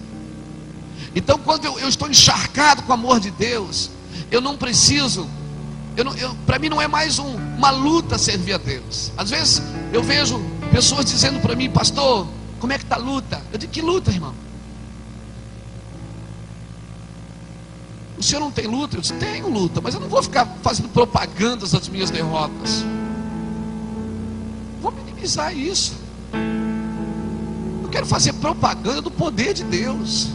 Então, quando eu estou encharcado com o amor de Deus, eu não preciso, para mim não é mais uma luta servir a Deus. Às vezes eu vejo pessoas dizendo para mim: pastor, como é que está a luta? Eu digo: que luta, irmão? O senhor não tem luta? Eu disse: tenho luta, mas eu não vou ficar fazendo propagandas das minhas derrotas. Vou minimizar isso. Eu quero fazer propaganda do poder de Deus.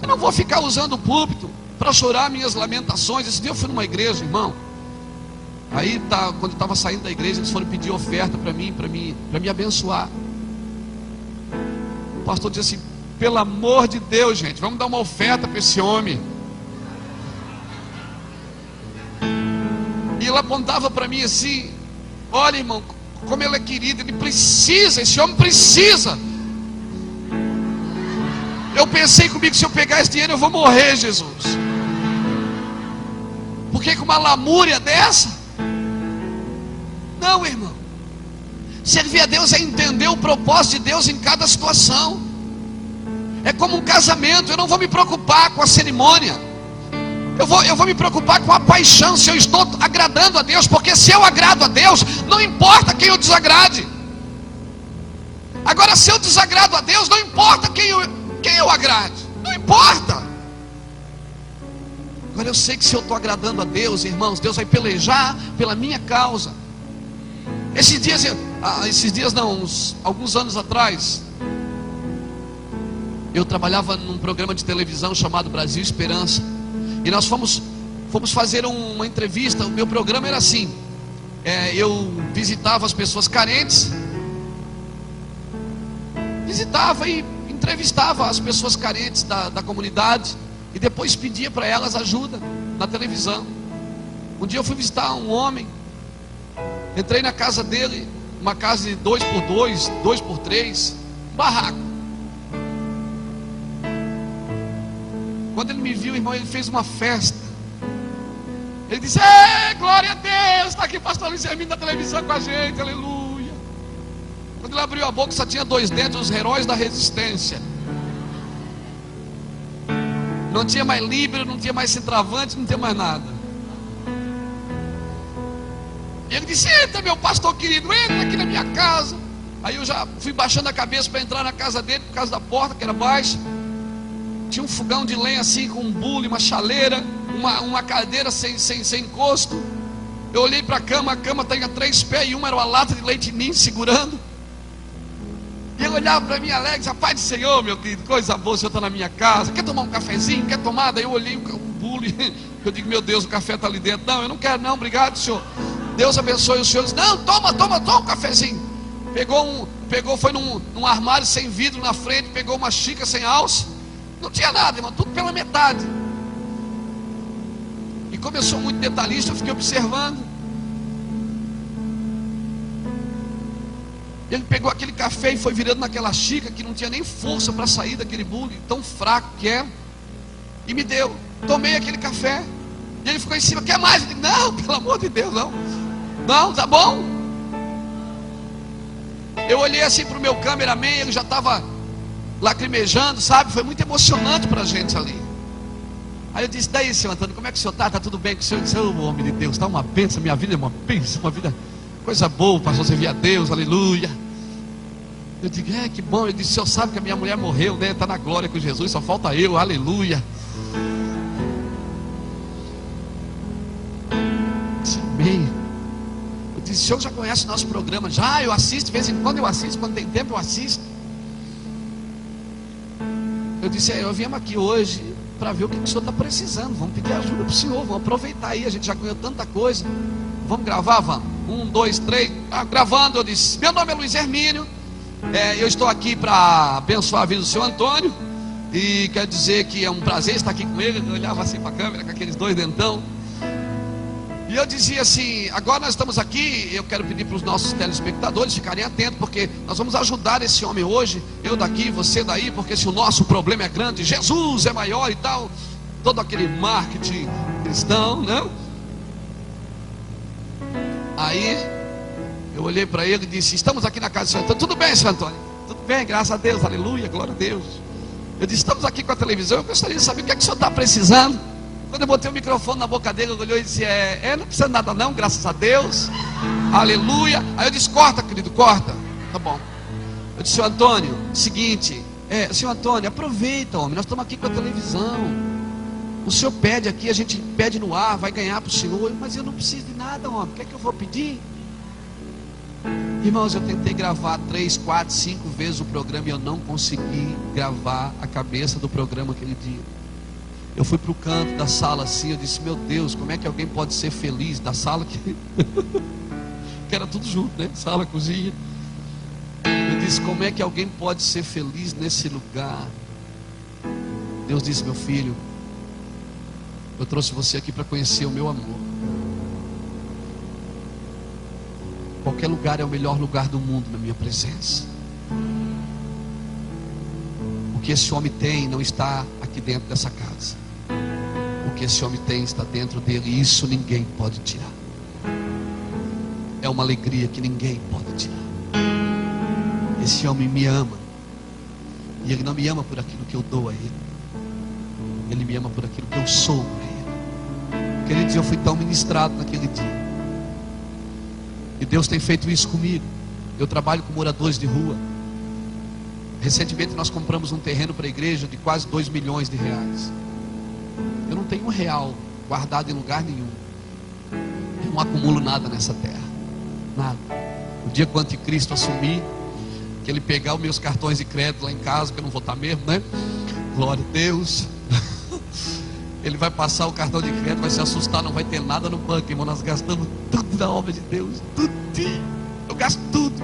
Eu não vou ficar usando o púlpito para chorar minhas lamentações. Esse dia eu fui numa igreja, irmão. Aí quando eu estava saindo da igreja, eles foram pedir oferta para mim, para me abençoar. O pastor disse assim: pelo amor de Deus, gente, vamos dar uma oferta para esse homem. E ele apontava para mim assim: olha, irmão, como ele é querido, ele precisa, esse homem precisa. Eu pensei comigo: se eu pegar esse dinheiro eu vou morrer, Jesus. Porque com uma lamúria dessa? Não, irmão. Servir a Deus é entender o propósito de Deus em cada situação. É como um casamento. Eu não vou me preocupar com a cerimônia. Eu vou me preocupar com a paixão, se eu estou agradando a Deus. Porque se eu agrado a Deus, não importa quem eu desagrade. Agora, se eu desagrado a Deus, não importa quem eu agrade. Não importa. Agora eu sei que se eu estou agradando a Deus, irmãos, Deus vai pelejar pela minha causa. Alguns anos atrás, eu trabalhava num programa de televisão chamado Brasil Esperança. E nós fomos fazer uma entrevista. O meu programa era assim: eu visitava as pessoas carentes, visitava e entrevistava as pessoas carentes da comunidade, e depois pedia para elas ajuda na televisão. Um dia eu fui visitar um homem, entrei na casa dele, uma casa de 2x2, 2x3, barraco. Quando ele me viu, irmão, ele fez uma festa. Ele disse: glória a Deus, está aqui o pastor Luiz Hermínio na televisão com a gente, aleluia. Quando ele abriu a boca, só tinha 2 dentes, os heróis da resistência. Não tinha mais líbero, não tinha mais centroavante, não tinha mais nada. E ele disse: entra, meu pastor querido, entra aqui na minha casa. Aí eu já fui baixando a cabeça para entrar na casa dele, por causa da porta que era baixa. Tinha um fogão de lenha assim, com um bule, uma chaleira, uma cadeira sem encosto. Eu olhei para a cama tinha 3 pés e uma era uma lata de leite ninho segurando. E ele olhava para mim alegre: paz do Senhor, meu querido, coisa boa, o senhor está na minha casa, quer tomar um cafezinho, quer tomar? Daí eu olhei o bule, eu digo: meu Deus, o café está ali dentro. Não, eu não quero não, obrigado, senhor, Deus abençoe o senhor. Ele disse: não, toma um cafezinho. Foi num armário sem vidro na frente, pegou uma xícara sem alça. Não tinha nada, irmão, tudo pela metade. E como eu sou muito detalhista, eu fiquei observando. Ele pegou aquele café e foi virando naquela xícara que não tinha nem força para sair daquele bule, tão fraco que é, e me deu. Tomei aquele café. E ele ficou em cima: quer mais? Eu digo: não, pelo amor de Deus, não. Não, tá bom. Eu olhei assim para o meu cameraman, ele já estava lacrimejando, sabe? Foi muito emocionante para a gente ali. Aí eu disse: daí, senhor Antônio, como é que o senhor está? Está tudo bem com o senhor? Eu disse: ô, homem de Deus, está uma bênção, minha vida é uma bênção, uma vida, coisa boa, pastor, servir a Deus, aleluia. Eu digo: que bom. Ele disse: o senhor sabe que a minha mulher morreu, né? Está na glória com Jesus, só falta eu, aleluia. Eu disse: amém. Eu disse: o senhor já conhece o nosso programa? Já, eu assisto, de vez em quando eu assisto, quando tem tempo eu assisto. Eu disse: eu viemos aqui hoje para ver o que o senhor está precisando. Vamos pedir ajuda para o senhor, vamos aproveitar aí, a gente já ganhou tanta coisa. Vamos gravar? Vamos. 1, 2, 3, gravando. Eu disse: meu nome é Luiz Hermínio, Eu estou aqui para abençoar a vida do seu Antônio. E quero dizer que é um prazer estar aqui com ele. Eu olhava assim para a câmera com aqueles dois dentão. E eu dizia assim: agora nós estamos aqui. Eu quero pedir para os nossos telespectadores ficarem atentos, porque nós vamos ajudar esse homem hoje. Eu daqui, você daí, porque se o nosso problema é grande, Jesus é maior e tal. Todo aquele marketing cristão, né? Aí eu olhei para ele e disse: estamos aqui na casa do seu Antônio. Tudo bem, seu Antônio? Tudo bem, graças a Deus, aleluia, glória a Deus. Eu disse: estamos aqui com a televisão. Eu gostaria de saber o que é que o senhor está precisando. Quando eu botei o microfone na boca dele, ele olhou e disse: não precisa de nada não, graças a Deus, aleluia. Aí eu disse: corta, querido, corta. Tá bom. Eu disse: senhor Antônio, seguinte, senhor Antônio, aproveita, homem, nós estamos aqui com a televisão. O senhor pede aqui, a gente pede no ar, vai ganhar para o senhor. Mas eu não preciso de nada, homem, o que é que eu vou pedir? Irmãos, eu tentei gravar 3, 4, 5 vezes o programa e eu não consegui gravar a cabeça do programa aquele dia. Eu fui para o canto da sala assim, eu disse: meu Deus, como é que alguém pode ser feliz? Da sala que que era tudo junto, né? Sala, cozinha. Eu disse: como é que alguém pode ser feliz nesse lugar? Deus disse: meu filho, eu trouxe você aqui para conhecer o meu amor. Qualquer lugar é o melhor lugar do mundo na minha presença. O que esse homem tem não está aqui dentro dessa casa. O que esse homem tem está dentro dele, e isso ninguém pode tirar. É uma alegria que ninguém pode tirar. Esse homem me ama, e ele não me ama por aquilo que eu dou a ele. Ele me ama por aquilo que eu sou para ele. Queridos, eu fui tão ministrado naquele dia. E Deus tem feito isso comigo. Eu trabalho com moradores de rua. Recentemente nós compramos um terreno para a igreja de quase 2 milhões de reais. Eu não tenho R$1 guardado em lugar nenhum. Eu não acumulo nada nessa terra. Nada. O dia que o anticristo assumir, que ele pegar os meus cartões de crédito lá em casa, que eu não vou estar mesmo, né? Glória a Deus. Ele vai passar o cartão de crédito, vai se assustar, não vai ter nada no banco, irmão. Nós gastamos tudo da obra de Deus, tudinho. Eu gasto tudo,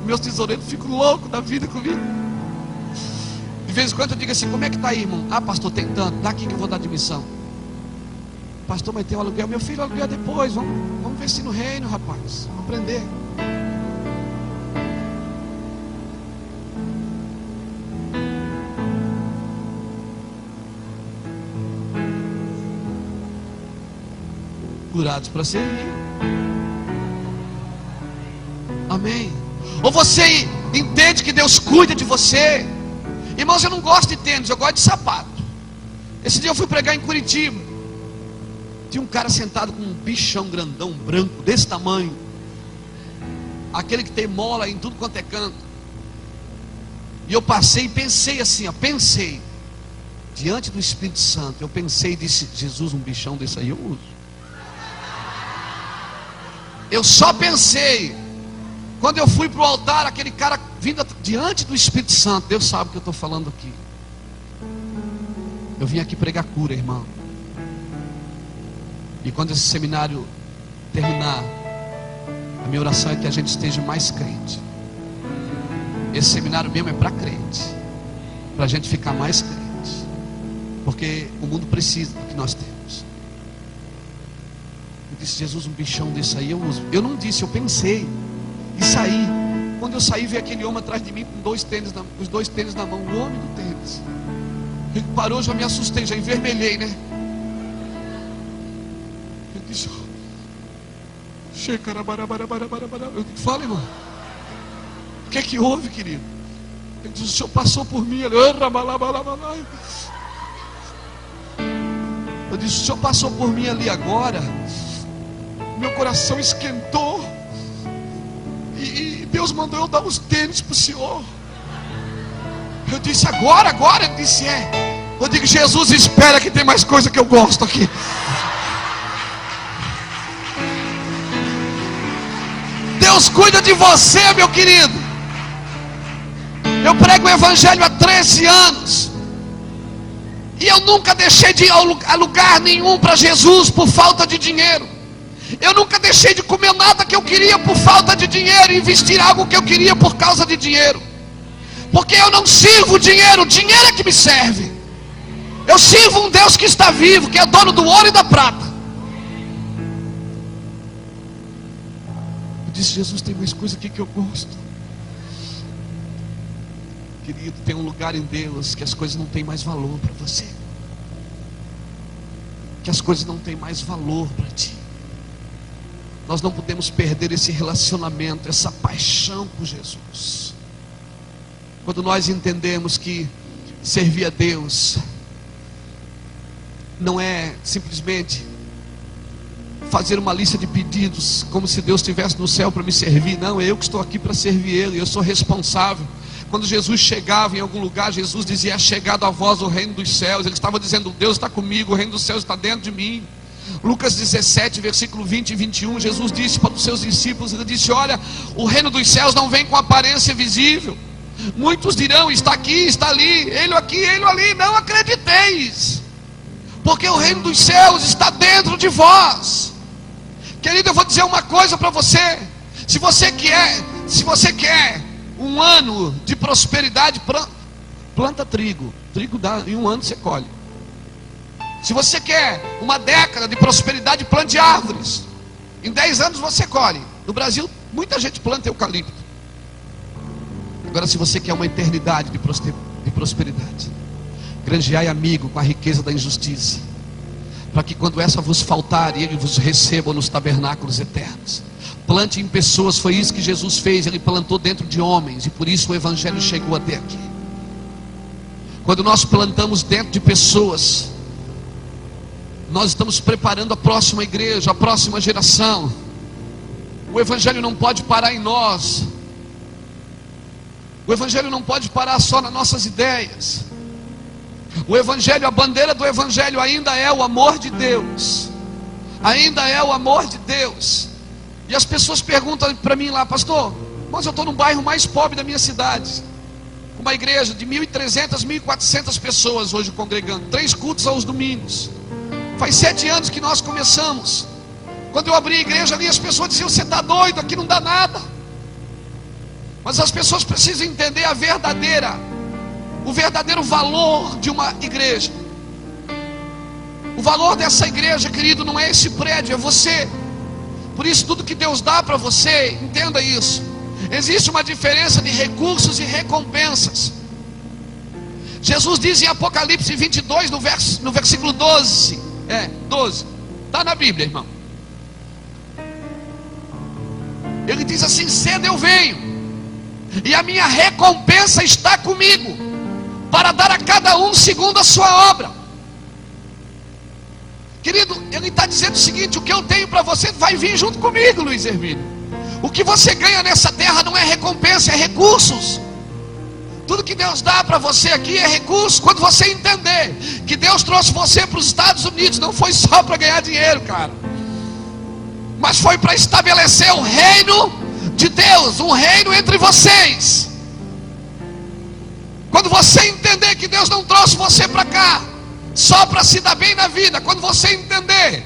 meus tesoureiros ficam loucos da vida comigo. De vez em quando eu digo assim: como é que está aí, irmão? Ah, pastor, tem tanto, dá aqui que eu vou dar admissão. Pastor, mas tem um aluguel. Meu filho, aluguel depois, vamos ver se no reino, rapaz, vamos aprender. Curados para servir. Amém. Ou você entende que Deus cuida de você? Irmãos, eu não gosto de tênis, eu gosto de sapato. Esse dia eu fui pregar em Curitiba. Tinha um cara sentado com um bichão grandão, branco, desse tamanho. Aquele que tem mola em tudo quanto é canto. E eu passei e pensei assim, pensei. Diante do Espírito Santo, eu pensei e disse: Jesus, um bichão desse aí eu uso. Eu só pensei. Quando eu fui para o altar, aquele cara vindo diante do Espírito Santo. Deus sabe o que eu estou falando aqui. Eu vim aqui pregar cura, irmão. E quando esse seminário terminar, a minha oração é que a gente esteja mais crente. Esse seminário mesmo é para crente, para a gente ficar mais crente, porque o mundo precisa do que nós temos. Eu disse: Jesus, um bichão desse aí eu uso. Eu não disse, eu pensei e saí. Quando eu saí, veio aquele homem atrás de mim com os 2 tênis na mão. O homem do tênis. Ele parou, já me assustei, já envermelhei, né? Ele disse: eu disse: fala, irmão, o que é que houve, querido? Ele disse: o senhor passou por mim. Eu disse: o senhor passou por mim ali agora. Meu coração esquentou. E Deus mandou eu dar os tênis para o senhor. Eu disse: agora? Ele disse: Eu digo: Jesus, espera que tem mais coisa que eu gosto aqui. Deus cuida de você, meu querido. Eu prego o evangelho há 13 anos. E eu nunca deixei de ir a lugar nenhum para Jesus por falta de dinheiro. Eu nunca deixei de comer nada que eu queria por falta de dinheiro, investir algo que eu queria por causa de dinheiro. Porque eu não sirvo o dinheiro é que me serve. Eu sirvo um Deus que está vivo, que é dono do ouro e da prata. Eu disse: Jesus, tem mais coisa aqui que eu gosto. Querido, tem um lugar em Deus que as coisas não têm mais valor para você, que as coisas não têm mais valor para ti. Nós não podemos perder esse relacionamento, essa paixão por Jesus. Quando nós entendemos que servir a Deus não é simplesmente fazer uma lista de pedidos, como se Deus estivesse no céu para me servir. Não, é eu que estou aqui para servir Ele, eu sou responsável. Quando Jesus chegava em algum lugar, Jesus dizia: é chegado a vós o reino dos céus. Ele estava dizendo: Deus está comigo, o reino dos céus está dentro de mim. Lucas 17, versículo 20 e 21, Jesus disse para os seus discípulos, ele disse: olha, o reino dos céus não vem com aparência visível. Muitos dirão: está aqui, está ali, ele aqui, ele ali. Não acrediteis, porque o reino dos céus está dentro de vós. Querido, eu vou dizer uma coisa para você. Se você quer um ano de prosperidade, planta trigo. Trigo dá, em um ano você colhe. Se você quer uma década de prosperidade, plante árvores. Em 10 anos você colhe. No Brasil, muita gente planta eucalipto. Agora, se você quer uma eternidade de prosperidade, granjeai amigo com a riqueza da injustiça, para que quando essa vos faltar, ele vos receba nos tabernáculos eternos. Plante em pessoas, foi isso que Jesus fez. Ele plantou dentro de homens, e por isso o Evangelho chegou até aqui. Quando nós plantamos dentro de pessoas, nós estamos preparando a próxima igreja, a próxima geração. O Evangelho não pode parar em nós. O Evangelho não pode parar só nas nossas ideias. O Evangelho, a bandeira do Evangelho ainda é o amor de Deus. Ainda é o amor de Deus. E as pessoas perguntam para mim lá: pastor, mas eu estou no bairro mais pobre da minha cidade, uma igreja de 1.300, 1.400 pessoas hoje congregando, 3 cultos aos domingos. Faz 7 anos que nós começamos. Quando eu abri a igreja ali, as pessoas diziam: você está doido, aqui não dá nada. Mas as pessoas precisam entender o verdadeiro valor de uma igreja. O valor dessa igreja, querido, não é esse prédio, é você. Por isso, tudo que Deus dá para você, entenda isso. Existe uma diferença de recursos e recompensas. Jesus diz em Apocalipse 22, no versículo 12. 12. Está na Bíblia, irmão. Ele diz assim: cedo eu venho, e a minha recompensa está comigo, para dar a cada um segundo a sua obra. Querido, ele está dizendo o seguinte: o que eu tenho para você vai vir junto comigo, Luiz Hermínio. O que você ganha nessa terra não é recompensa, é recursos. Tudo que Deus dá para você aqui é recurso. Quando você entender que Deus trouxe você para os Estados Unidos, não foi só para ganhar dinheiro, cara, mas foi para estabelecer o reino de Deus, um reino entre vocês. Quando você entender que Deus não trouxe você para cá só para se dar bem na vida, quando você entender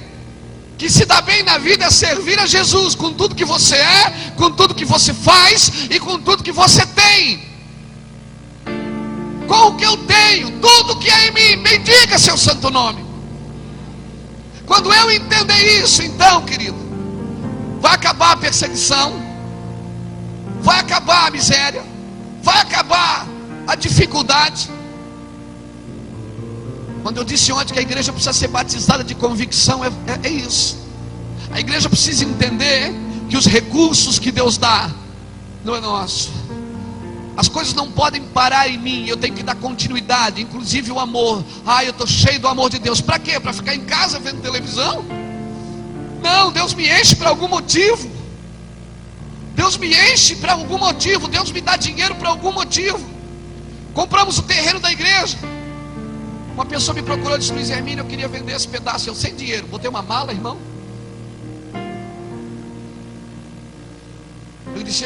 que se dar bem na vida é servir a Jesus com tudo que você é, com tudo que você faz e com tudo que você tem. Com o que eu tenho, tudo que é em mim, bendiga seu santo nome. Quando eu entender isso, então, querido, vai acabar a perseguição, vai acabar a miséria, vai acabar a dificuldade. Quando eu disse ontem que a igreja precisa ser batizada de convicção, é isso. A igreja precisa entender que os recursos que Deus dá não é nosso. As coisas não podem parar em mim, eu tenho que dar continuidade, inclusive o amor. Eu estou cheio do amor de Deus. Para quê? Para ficar em casa vendo televisão? Não, Deus me enche para algum motivo. Deus me enche para algum motivo. Deus me dá dinheiro para algum motivo. Compramos o terreno da igreja. Uma pessoa me procurou e disse: Luiz Hermínio, eu queria vender esse pedaço. Eu sem dinheiro, botei uma mala, irmão. Eu disse: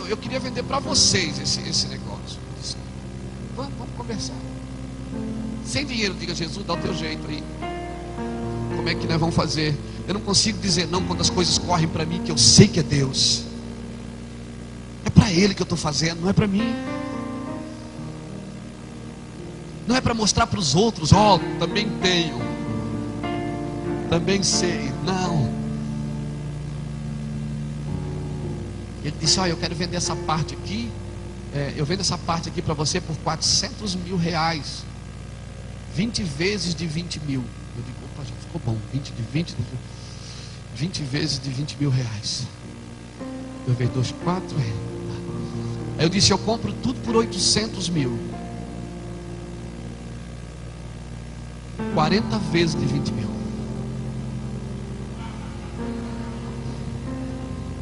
eu queria vender para vocês esse negócio. Eu disse: vamos conversar. Sem dinheiro, diga: Jesus, dá o teu jeito aí. Como é que nós vamos fazer? Eu não consigo dizer não quando as coisas correm para mim, que eu sei que é Deus. É para Ele que eu estou fazendo, não é para mim. Não é para mostrar para os outros, ó, também tenho, também sei. Não. Ele disse, ó, eu quero vender essa parte aqui. Eu vendo essa parte aqui para você por 400 mil reais. 20 vezes de 20 mil. Eu digo, opa, já ficou bom. 20 vezes de 20 mil reais. Eu vejo 2, 4. Aí eu disse, eu compro tudo por 800 mil. 40 vezes de 20 mil.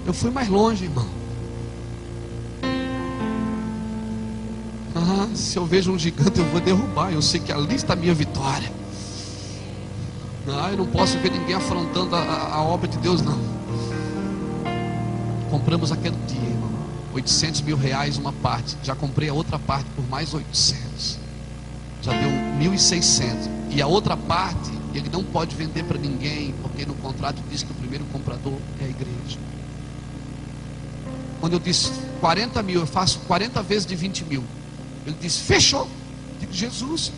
Eu fui mais longe, irmão. Se eu vejo um gigante, eu vou derrubar. Eu sei que ali está a minha vitória. Eu não posso ver ninguém afrontando a obra de Deus, não. Compramos aquele dia, irmão, 800 mil reais uma parte. Já comprei a outra parte por mais 800. Já deu 1.600. E a outra parte, ele não pode vender para ninguém, porque no contrato diz que o primeiro comprador é a igreja. Quando eu disse 40 mil, eu faço 40 vezes de 20 mil. Ele disse, fechou. Eu digo, Jesus,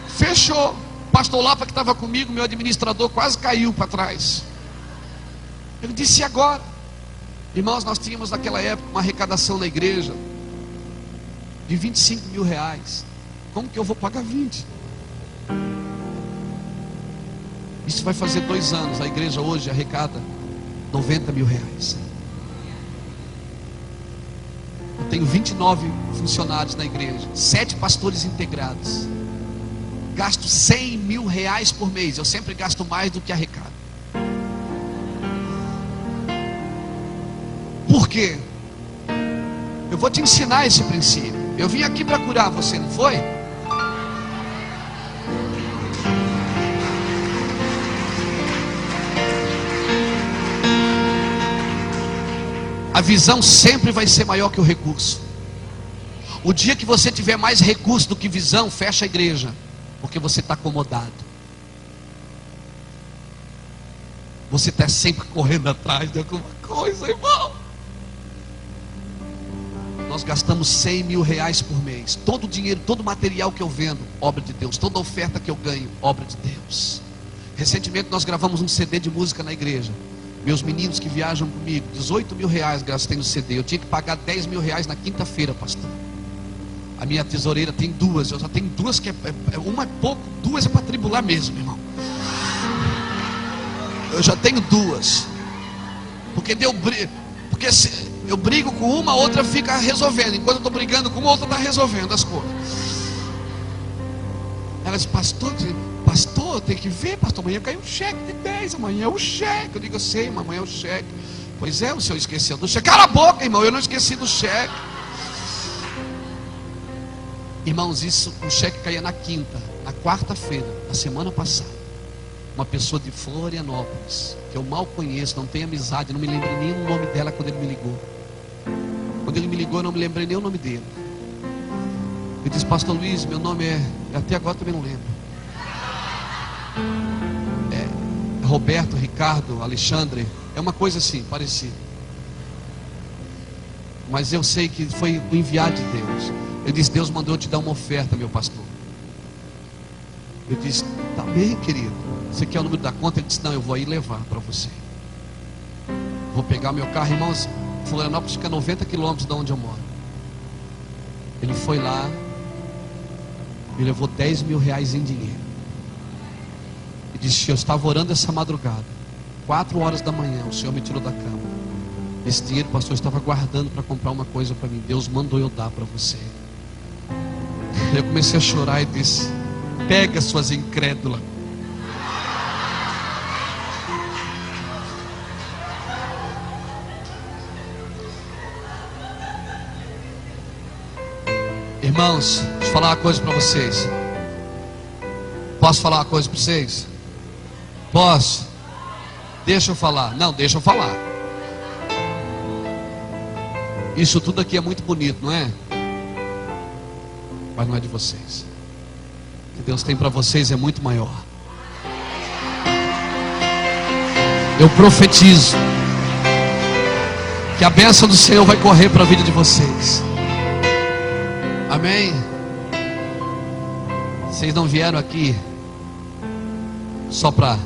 fechou. Pastor Lapa que estava comigo, meu administrador, quase caiu para trás. Ele disse, e agora? Irmãos, nós tínhamos naquela época uma arrecadação na igreja de 25 mil reais. Como que eu vou pagar 20? Isso vai fazer 2 anos. A igreja hoje arrecada 90 mil reais. Eu tenho 29 funcionários na igreja, 7 pastores integrados. Gasto 100 mil reais por mês. Eu sempre gasto mais do que arrecado. Por quê? Eu vou te ensinar esse princípio. Eu vim aqui para curar você, não foi? A visão sempre vai ser maior que o recurso. O dia que você tiver mais recurso do que visão, fecha a igreja, porque você está acomodado. Você está sempre correndo atrás de alguma coisa, irmão. Nós gastamos 100 mil reais por mês. Todo o dinheiro, todo o material que eu vendo, obra de Deus. Toda oferta que eu ganho, obra de Deus. Recentemente nós gravamos um CD de música na igreja. Meus meninos que viajam comigo, 18 mil reais gastei no CD. Eu tinha que pagar 10 mil reais na quinta-feira, pastor. A minha tesoureira tem 2. Eu só tenho 2 que uma é pouco, 2 é para tribular mesmo, irmão. Eu já tenho 2. Porque eu brigo com uma, a outra fica resolvendo. Enquanto eu estou brigando com uma, a outra está resolvendo as coisas. Ela disse, pastor, tem que ver, pastor, amanhã caiu um cheque de 10, amanhã é o cheque. Eu digo, eu sei, mas amanhã é o cheque. Pois é, o senhor esqueceu do cheque. Cala a boca, irmão, eu não esqueci do cheque. Irmãos, o cheque caía na quinta. Na quarta-feira, na semana passada, uma pessoa de Florianópolis, que eu mal conheço, não tenho amizade, não me lembro nem o nome dela quando ele me ligou. Quando ele me ligou, eu não me lembrei nem o nome dele. Ele disse, pastor Luiz, meu nome até agora também não lembro. Roberto, Ricardo, Alexandre, é uma coisa assim, parecida. Mas eu sei que foi o enviado de Deus. Ele disse, Deus mandou eu te dar uma oferta, meu pastor. Eu disse, tá bem, querido. Você quer o número da conta? Ele disse, não, eu vou aí levar para você. Vou pegar meu carro, irmãos. Florianópolis fica a 90 quilômetros de onde eu moro. Ele foi lá, me levou 10 mil reais em dinheiro. E disse, eu estava orando essa madrugada, 4 horas da manhã, o Senhor me tirou da cama. Esse dinheiro, pastor, eu estava guardando para comprar uma coisa para mim. Deus mandou eu dar para você. Eu comecei a chorar e disse, pega suas incrédulas. Irmãos, deixa eu falar uma coisa para vocês. Posso falar uma coisa para vocês? Posso? Deixa eu falar. Não, deixa eu falar. Isso tudo aqui é muito bonito, não é? Mas não é de vocês. O que Deus tem para vocês é muito maior. Eu profetizo que a bênção do Senhor vai correr para a vida de vocês. Amém? Vocês não vieram aqui só para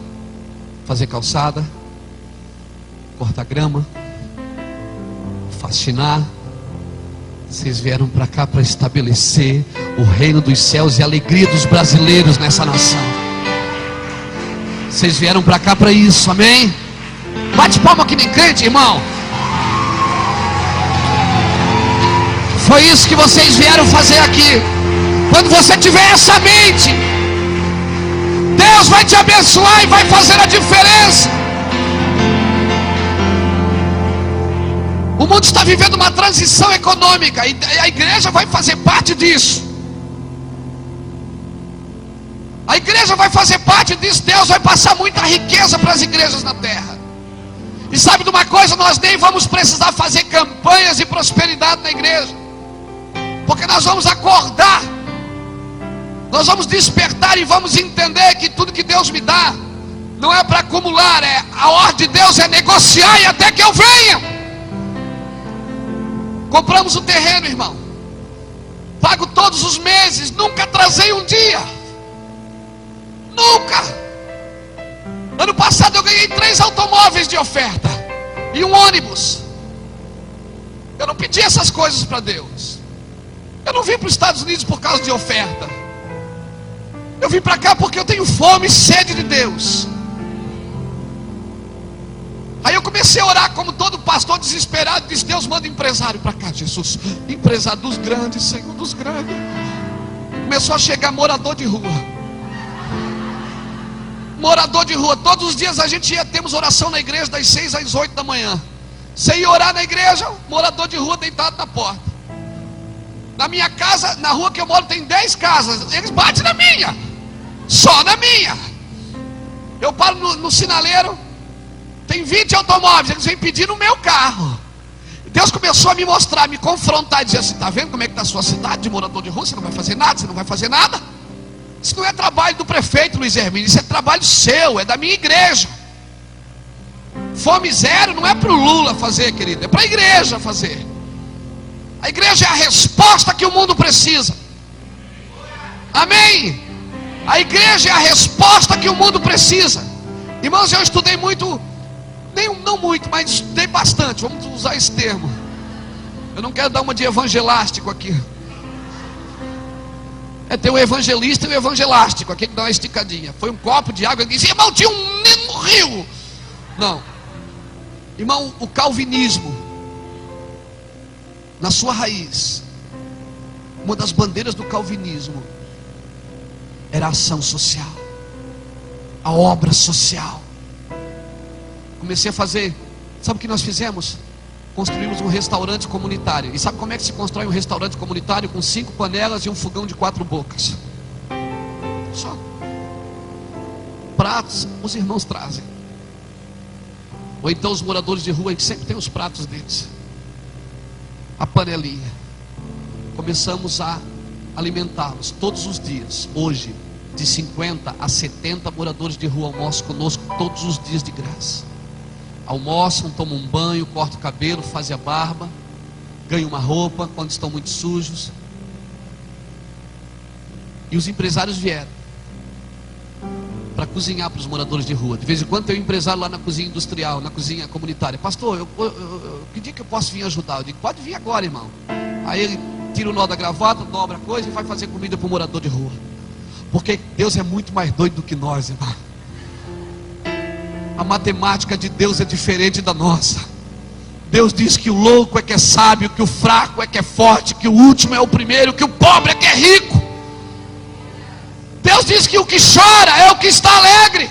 fazer calçada, cortar grama, faxinar. Vocês vieram para cá para estabelecer o reino dos céus e a alegria dos brasileiros nessa nação. Vocês vieram para cá para isso, amém? Bate palma que nem crente, irmão. Foi isso que vocês vieram fazer aqui. Quando você tiver essa mente, Deus vai te abençoar e vai fazer a diferença. O mundo está vivendo uma transição econômica e a igreja vai fazer parte disso. A igreja vai fazer parte disso. Deus vai passar muita riqueza para as igrejas na terra. E sabe de uma coisa? Nós nem vamos precisar fazer campanhas de prosperidade na igreja, porque nós vamos acordar, nós vamos despertar e vamos entender que tudo que Deus me dá não é para acumular, a ordem de Deus é negociar e até que eu venha. Compramos o terreno, irmão, pago todos os meses, nunca atrasei um dia, nunca. Ano passado eu ganhei 3 automóveis de oferta e um ônibus. Eu não pedi essas coisas para Deus. Eu não vim para os Estados Unidos por causa de oferta. Eu vim para cá porque eu tenho fome e sede de Deus. Aí eu comecei a orar como todo pastor desesperado. Disse: Deus, manda empresário para cá, Jesus. Empresário dos grandes, Senhor, dos grandes. Começou a chegar morador de rua. Morador de rua. Todos os dias a gente ia, temos oração na igreja das 6 às 8 da manhã. Você ia orar na igreja, morador de rua deitado na porta. Na minha casa, na rua que eu moro, tem 10 casas. Eles batem na minha. Só na minha. Eu paro no sinaleiro, tem 20 automóveis. Eles vêm pedir no meu carro. Deus começou a me mostrar, me confrontar, dizer assim: está vendo como é que está a sua cidade de morador de rua? Você não vai fazer nada, você não vai fazer nada. Isso não é trabalho do prefeito Luiz Hermínio, isso é trabalho seu, é da minha igreja. Fome zero não é para o Lula fazer, querido, é para a igreja fazer. A igreja é a resposta que o mundo precisa. Amém? A igreja é a resposta que o mundo precisa. Irmãos, eu estudei muito, não muito, mas estudei bastante. Vamos usar esse termo. Eu não quero dar uma de evangelástico aqui. Ter o evangelista e o evangelástico, aquele que dá uma esticadinha. Foi um copo de água e disse: irmão, tinha um no rio. Não. Irmão, o calvinismo, na sua raiz, uma das bandeiras do calvinismo era a ação social, a obra social. Comecei a fazer, sabe o que nós fizemos? Construímos um restaurante comunitário. E sabe como é que se constrói um restaurante comunitário? Com 5 panelas e um fogão de 4 bocas. Só. Pratos, os irmãos trazem. Ou então os moradores de rua, que sempre tem os pratos deles. A panelinha. Começamos a alimentá-los todos os dias. Hoje, de 50 a 70 moradores de rua almoçam conosco todos os dias de graça. Almoçam, tomam um banho, cortam o cabelo, fazem a barba, ganham uma roupa quando estão muito sujos. E os empresários vieram para cozinhar para os moradores de rua. De vez em quando tem um empresário lá na cozinha industrial, na cozinha comunitária: pastor, que dia que eu posso vir ajudar? Eu digo: pode vir agora, irmão. Aí ele tira o nó da gravata, dobra a coisa e vai fazer comida para o morador de rua. Porque Deus é muito mais doido do que nós, irmão. A matemática de Deus é diferente da nossa. Deus diz que o louco é que é sábio, que o fraco é que é forte, que o último é o primeiro, que o pobre é que é rico. Deus diz que o que chora é o que está alegre.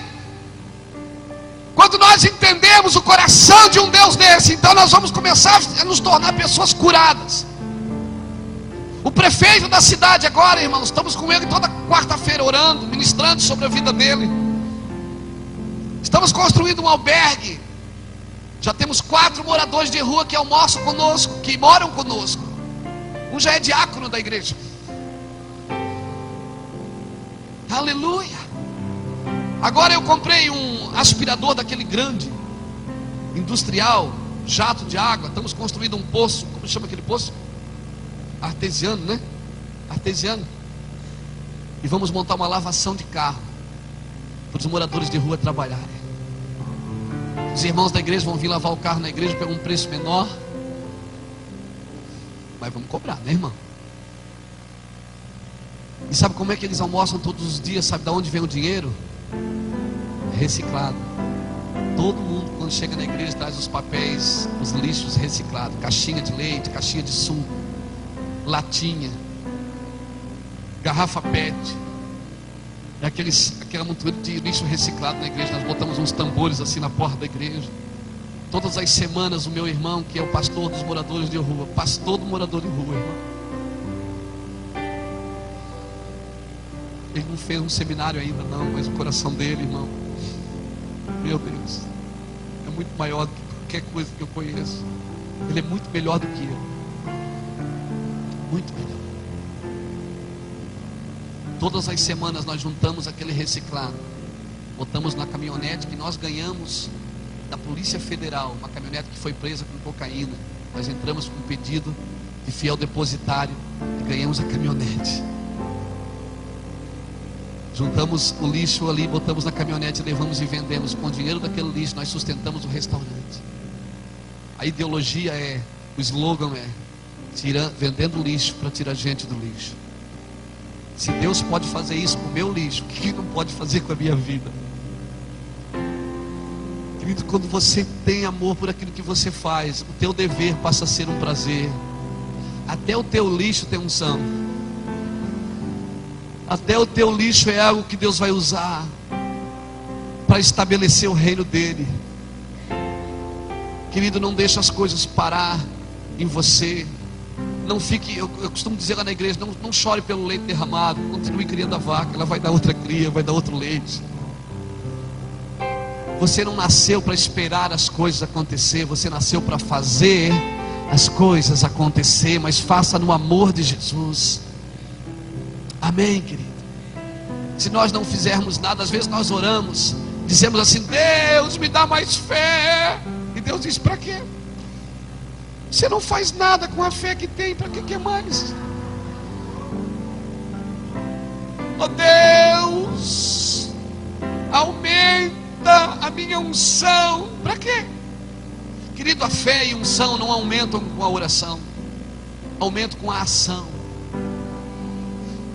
Quando nós entendemos o coração de um Deus desse, então nós vamos começar a nos tornar pessoas curadas. O prefeito da cidade agora, irmãos, estamos com ele toda quarta-feira orando, ministrando sobre a vida dele. Estamos construindo um albergue. Já temos 4 moradores de rua que almoçam conosco, que moram conosco. Um já é diácono da igreja. Aleluia. Agora eu comprei um aspirador daquele grande, industrial, jato de água. Estamos construindo um poço. Como chama aquele poço? Artesiano, né? Artesiano. E vamos montar uma lavação de carro para os moradores de rua trabalharem. Os irmãos da igreja vão vir lavar o carro na igreja por um preço menor, mas vamos cobrar, né, irmão? E sabe como é que eles almoçam todos os dias? Sabe de onde vem o dinheiro? É reciclado. Todo mundo, quando chega na igreja, traz os papéis, os lixos reciclados. Caixinha de leite, caixinha de suco, latinha, garrafa PET. É aquela montoeira de lixo reciclado na igreja. Nós botamos uns tambores assim na porta da igreja. Todas as semanas o meu irmão, que é o pastor dos moradores de rua, pastor do morador de rua, irmão, ele não fez um seminário ainda não, mas o coração dele, irmão, meu Deus, é muito maior do que qualquer coisa que eu conheço. Ele é muito melhor do que eu, muito melhor. Todas as semanas nós juntamos aquele reciclado, botamos na caminhonete que nós ganhamos da Polícia Federal, uma caminhonete que foi presa com cocaína. Nós entramos com um pedido de fiel depositário e ganhamos a caminhonete. Juntamos o lixo ali, botamos na caminhonete, levamos e vendemos. Com o dinheiro daquele lixo nós sustentamos o restaurante. A ideologia o slogan vendendo lixo para tirar gente do lixo. Se Deus pode fazer isso com o meu lixo, o que Ele não pode fazer com a minha vida? Querido, quando você tem amor por aquilo que você faz, o teu dever passa a ser um prazer. Até o teu lixo tem unção. Até o teu lixo é algo que Deus vai usar para estabelecer o reino dele. Querido, não deixe as coisas parar em você. Não fique, eu costumo dizer lá na igreja, não chore pelo leite derramado. Continue criando a vaca, ela vai dar outra cria, vai dar outro leite. Você não nasceu para esperar as coisas acontecer, você nasceu para fazer as coisas acontecer, mas faça no amor de Jesus. Amém, querido? Se nós não fizermos nada, às vezes nós oramos, dizemos assim: Deus, me dá mais fé. E Deus diz: para quê? Você não faz nada com a fé que tem, para que quer mais? Oh Deus, aumenta a minha unção. Para quê? Querido, a fé e a unção não aumentam com a oração, aumentam com a ação.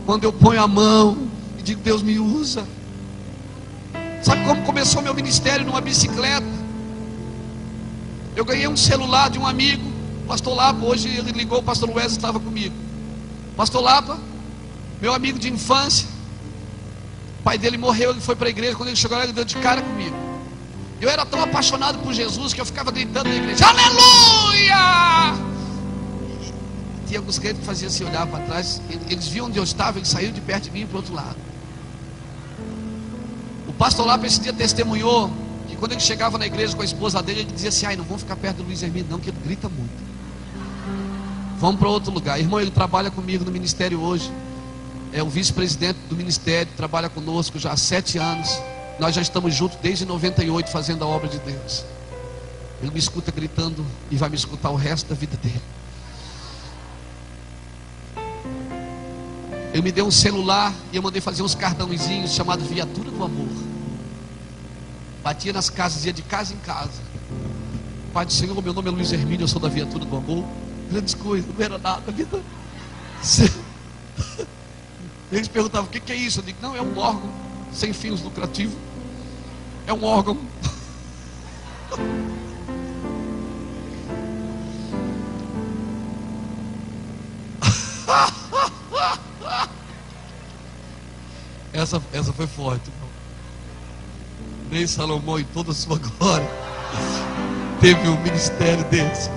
Quando eu ponho a mão e digo: Deus, me usa. Sabe como começou meu ministério? Numa bicicleta. Eu ganhei um celular de um amigo, Pastor Lapa. Hoje ele ligou, o pastor Wesley estava comigo. Pastor Lapa, meu amigo de infância, o pai dele morreu, ele foi para a igreja. Quando ele chegou lá, ele deu de cara comigo. Eu era tão apaixonado por Jesus que eu ficava gritando na igreja: aleluia! Tinha alguns crentes que faziam assim, olhavam para trás. Eles viam onde eu estava, eles saíram de perto de mim e para o outro lado. O pastor Lapa esse dia testemunhou que quando ele chegava na igreja com a esposa dele, ele dizia assim: ai, não vão ficar perto do Luiz Hermínio não, que ele grita muito. Vamos para outro lugar. Irmão, ele trabalha comigo no ministério hoje. É o vice-presidente do ministério, trabalha conosco já há 7 anos. Nós já estamos juntos desde 98 fazendo a obra de Deus. Ele me escuta gritando e vai me escutar o resto da vida dele. Ele me deu um celular e eu mandei fazer uns cartãozinhos chamados Viatura do Amor. Batia nas casas, ia de casa em casa. Pai do Senhor, meu nome é Luiz Hermínio, eu sou da Viatura do Amor. Grandes coisas, não era nada. Vida. Eles perguntavam: o que é isso? Eu digo: não, é um órgão sem fins lucrativos. É um órgão. Essa foi forte, irmão. Nem Salomão em toda a sua glória teve um ministério desse.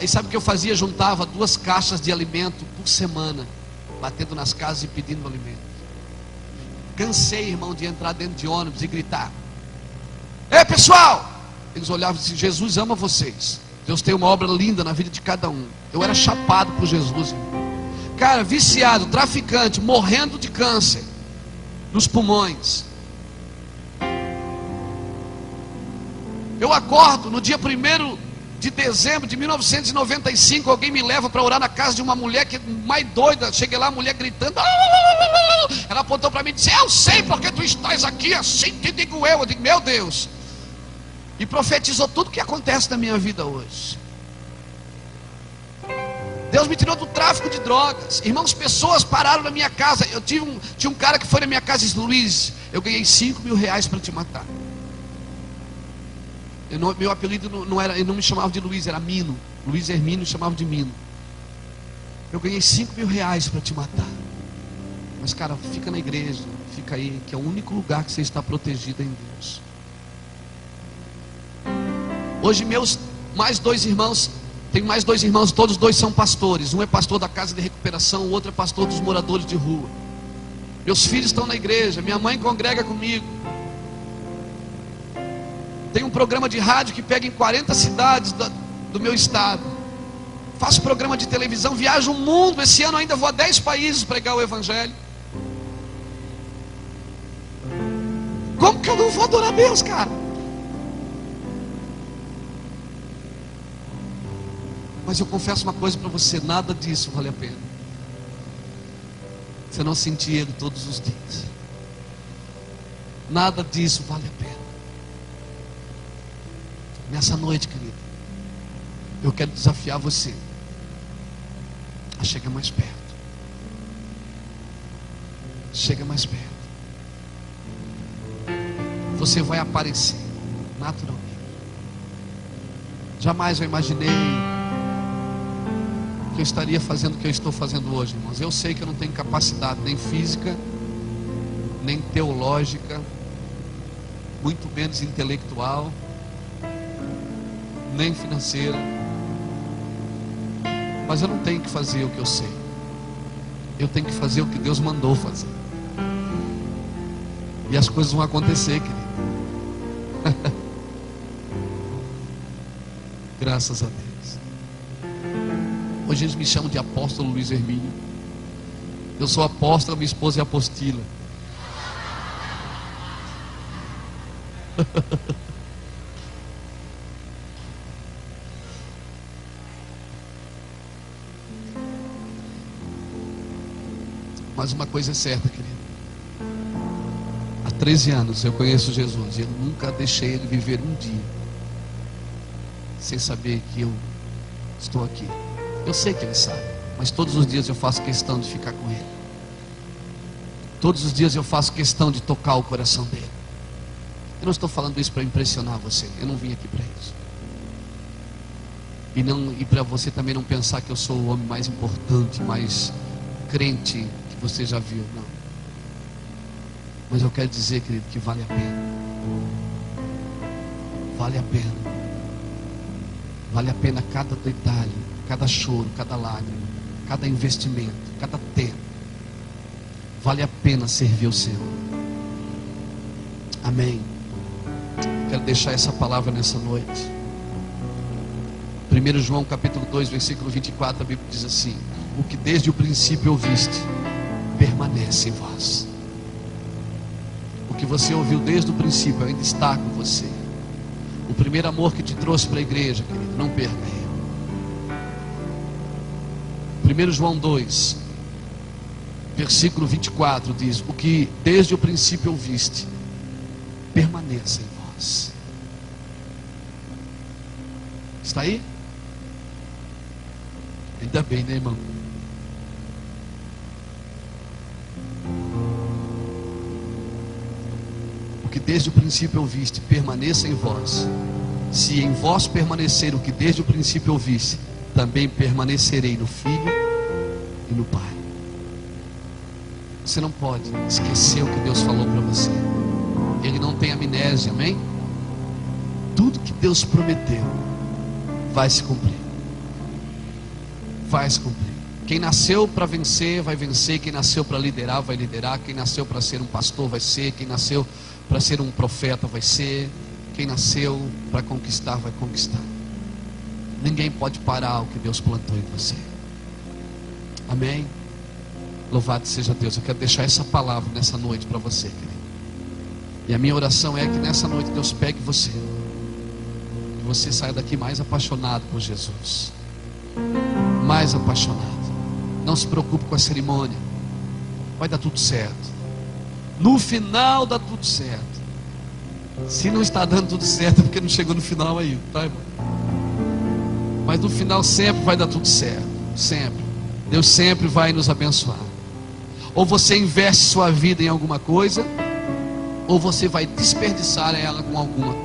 E sabe o que eu fazia? Juntava 2 caixas de alimento por semana, batendo nas casas e pedindo alimento. Cansei, irmão, de entrar dentro de ônibus e gritar: ei, pessoal! Eles olhavam e diziam: Jesus ama vocês, Deus tem uma obra linda na vida de cada um. Eu era chapado por Jesus, irmão. Cara, viciado, traficante, morrendo de câncer nos pulmões. Eu acordo no dia 1º de dezembro de 1995, alguém me leva para orar na casa de uma mulher que mais doida. Cheguei lá, a mulher gritando. Ela apontou para mim e disse: eu sei porque tu estás aqui assim, te digo eu. Eu digo: meu Deus. E profetizou tudo o que acontece na minha vida hoje. Deus me tirou do tráfico de drogas. Irmãos, pessoas pararam na minha casa. Tinha um cara que foi na minha casa e disse: Luiz, eu ganhei 5 mil reais para te matar. Meu apelido não era, ele não me chamava de Luiz, era Mino. Luiz Hermínio me chamava de Mino. Eu ganhei 5 mil reais para te matar. Mas cara, fica na igreja, fica aí, que é o único lugar que você está protegido em Deus. Hoje meus mais dois irmãos, tenho mais dois irmãos, todos dois são pastores. Um é pastor da casa de recuperação, o outro é pastor dos moradores de rua. Meus filhos estão na igreja, minha mãe congrega comigo. Tem um programa de rádio que pega em 40 cidades do meu estado. Faço programa de televisão, viajo o mundo. Esse ano ainda vou a 10 países pregar o evangelho. Como que eu não vou adorar Deus, cara? Mas eu confesso uma coisa para você: nada disso vale a pena se eu não sentir Ele todos os dias. Nada disso vale a pena. Nessa noite, querido, eu quero desafiar você a chegar mais perto. Chega mais perto. Você vai aparecer naturalmente. Jamais eu imaginei que eu estaria fazendo o que eu estou fazendo hoje, irmãos. Eu sei que eu não tenho capacidade nem física, nem teológica, muito menos intelectual, nem financeira. Mas eu não tenho que fazer o que eu sei. Eu tenho que fazer o que Deus mandou fazer. E as coisas vão acontecer, querido. Graças a Deus. Hoje eles me chamam de apóstolo Luiz Hermínio. Eu sou apóstolo, minha esposa é apostila. Mas uma coisa é certa, querido. Há 13 anos eu conheço Jesus e eu nunca deixei Ele viver um dia sem saber que eu estou aqui. Eu sei que Ele sabe, mas todos os dias eu faço questão de ficar com Ele. Todos os dias eu faço questão de tocar o coração dEle. Eu não estou falando isso para impressionar você. Eu não vim aqui para isso. E para você também não pensar que eu sou o homem mais importante, mais crente que você já viu. Não. Mas eu quero dizer, querido, que vale a pena. Vale a pena. Vale a pena cada detalhe, cada choro, cada lágrima, cada investimento, cada tempo. Vale a pena servir o Senhor. Amém. Quero deixar essa palavra nessa noite. 1 João capítulo 2, versículo 24, a Bíblia diz assim: o que desde o princípio ouviste, permanece em vós. O que você ouviu desde o princípio ainda está com você. O primeiro amor que te trouxe para a igreja, querido, não perca ele. 1 João 2, versículo 24 diz: o que desde o princípio ouviste, permaneça em vós. Está aí? Ainda bem, né, irmão? O que desde o princípio ouviste, permaneça em vós. Se em vós permanecer o que desde o princípio ouviste, também permanecerei no Filho e no Pai. Você não pode esquecer o que Deus falou para você. Ele não tem amnésia, amém? Tudo que Deus prometeu vai se cumprir. Vai se cumprir. Quem nasceu para vencer, vai vencer. Quem nasceu para liderar, vai liderar. Quem nasceu para ser um pastor, vai ser. Quem nasceu para ser um profeta, vai ser. Quem nasceu para conquistar, vai conquistar. Ninguém pode parar o que Deus plantou em você. Amém? Louvado seja Deus. Eu quero deixar essa palavra nessa noite para você, querido. E a minha oração é que nessa noite Deus pegue você. Que você saia daqui mais apaixonado por Jesus. Mais apaixonado. Não se preocupe com a cerimônia. Vai dar tudo certo. No final dá tudo certo. Se não está dando tudo certo é porque não chegou no final ainda, tá, irmão? Mas no final sempre vai dar tudo certo. Sempre. Deus sempre vai nos abençoar. Ou você investe sua vida em alguma coisa, ou você vai desperdiçar ela com alguma coisa.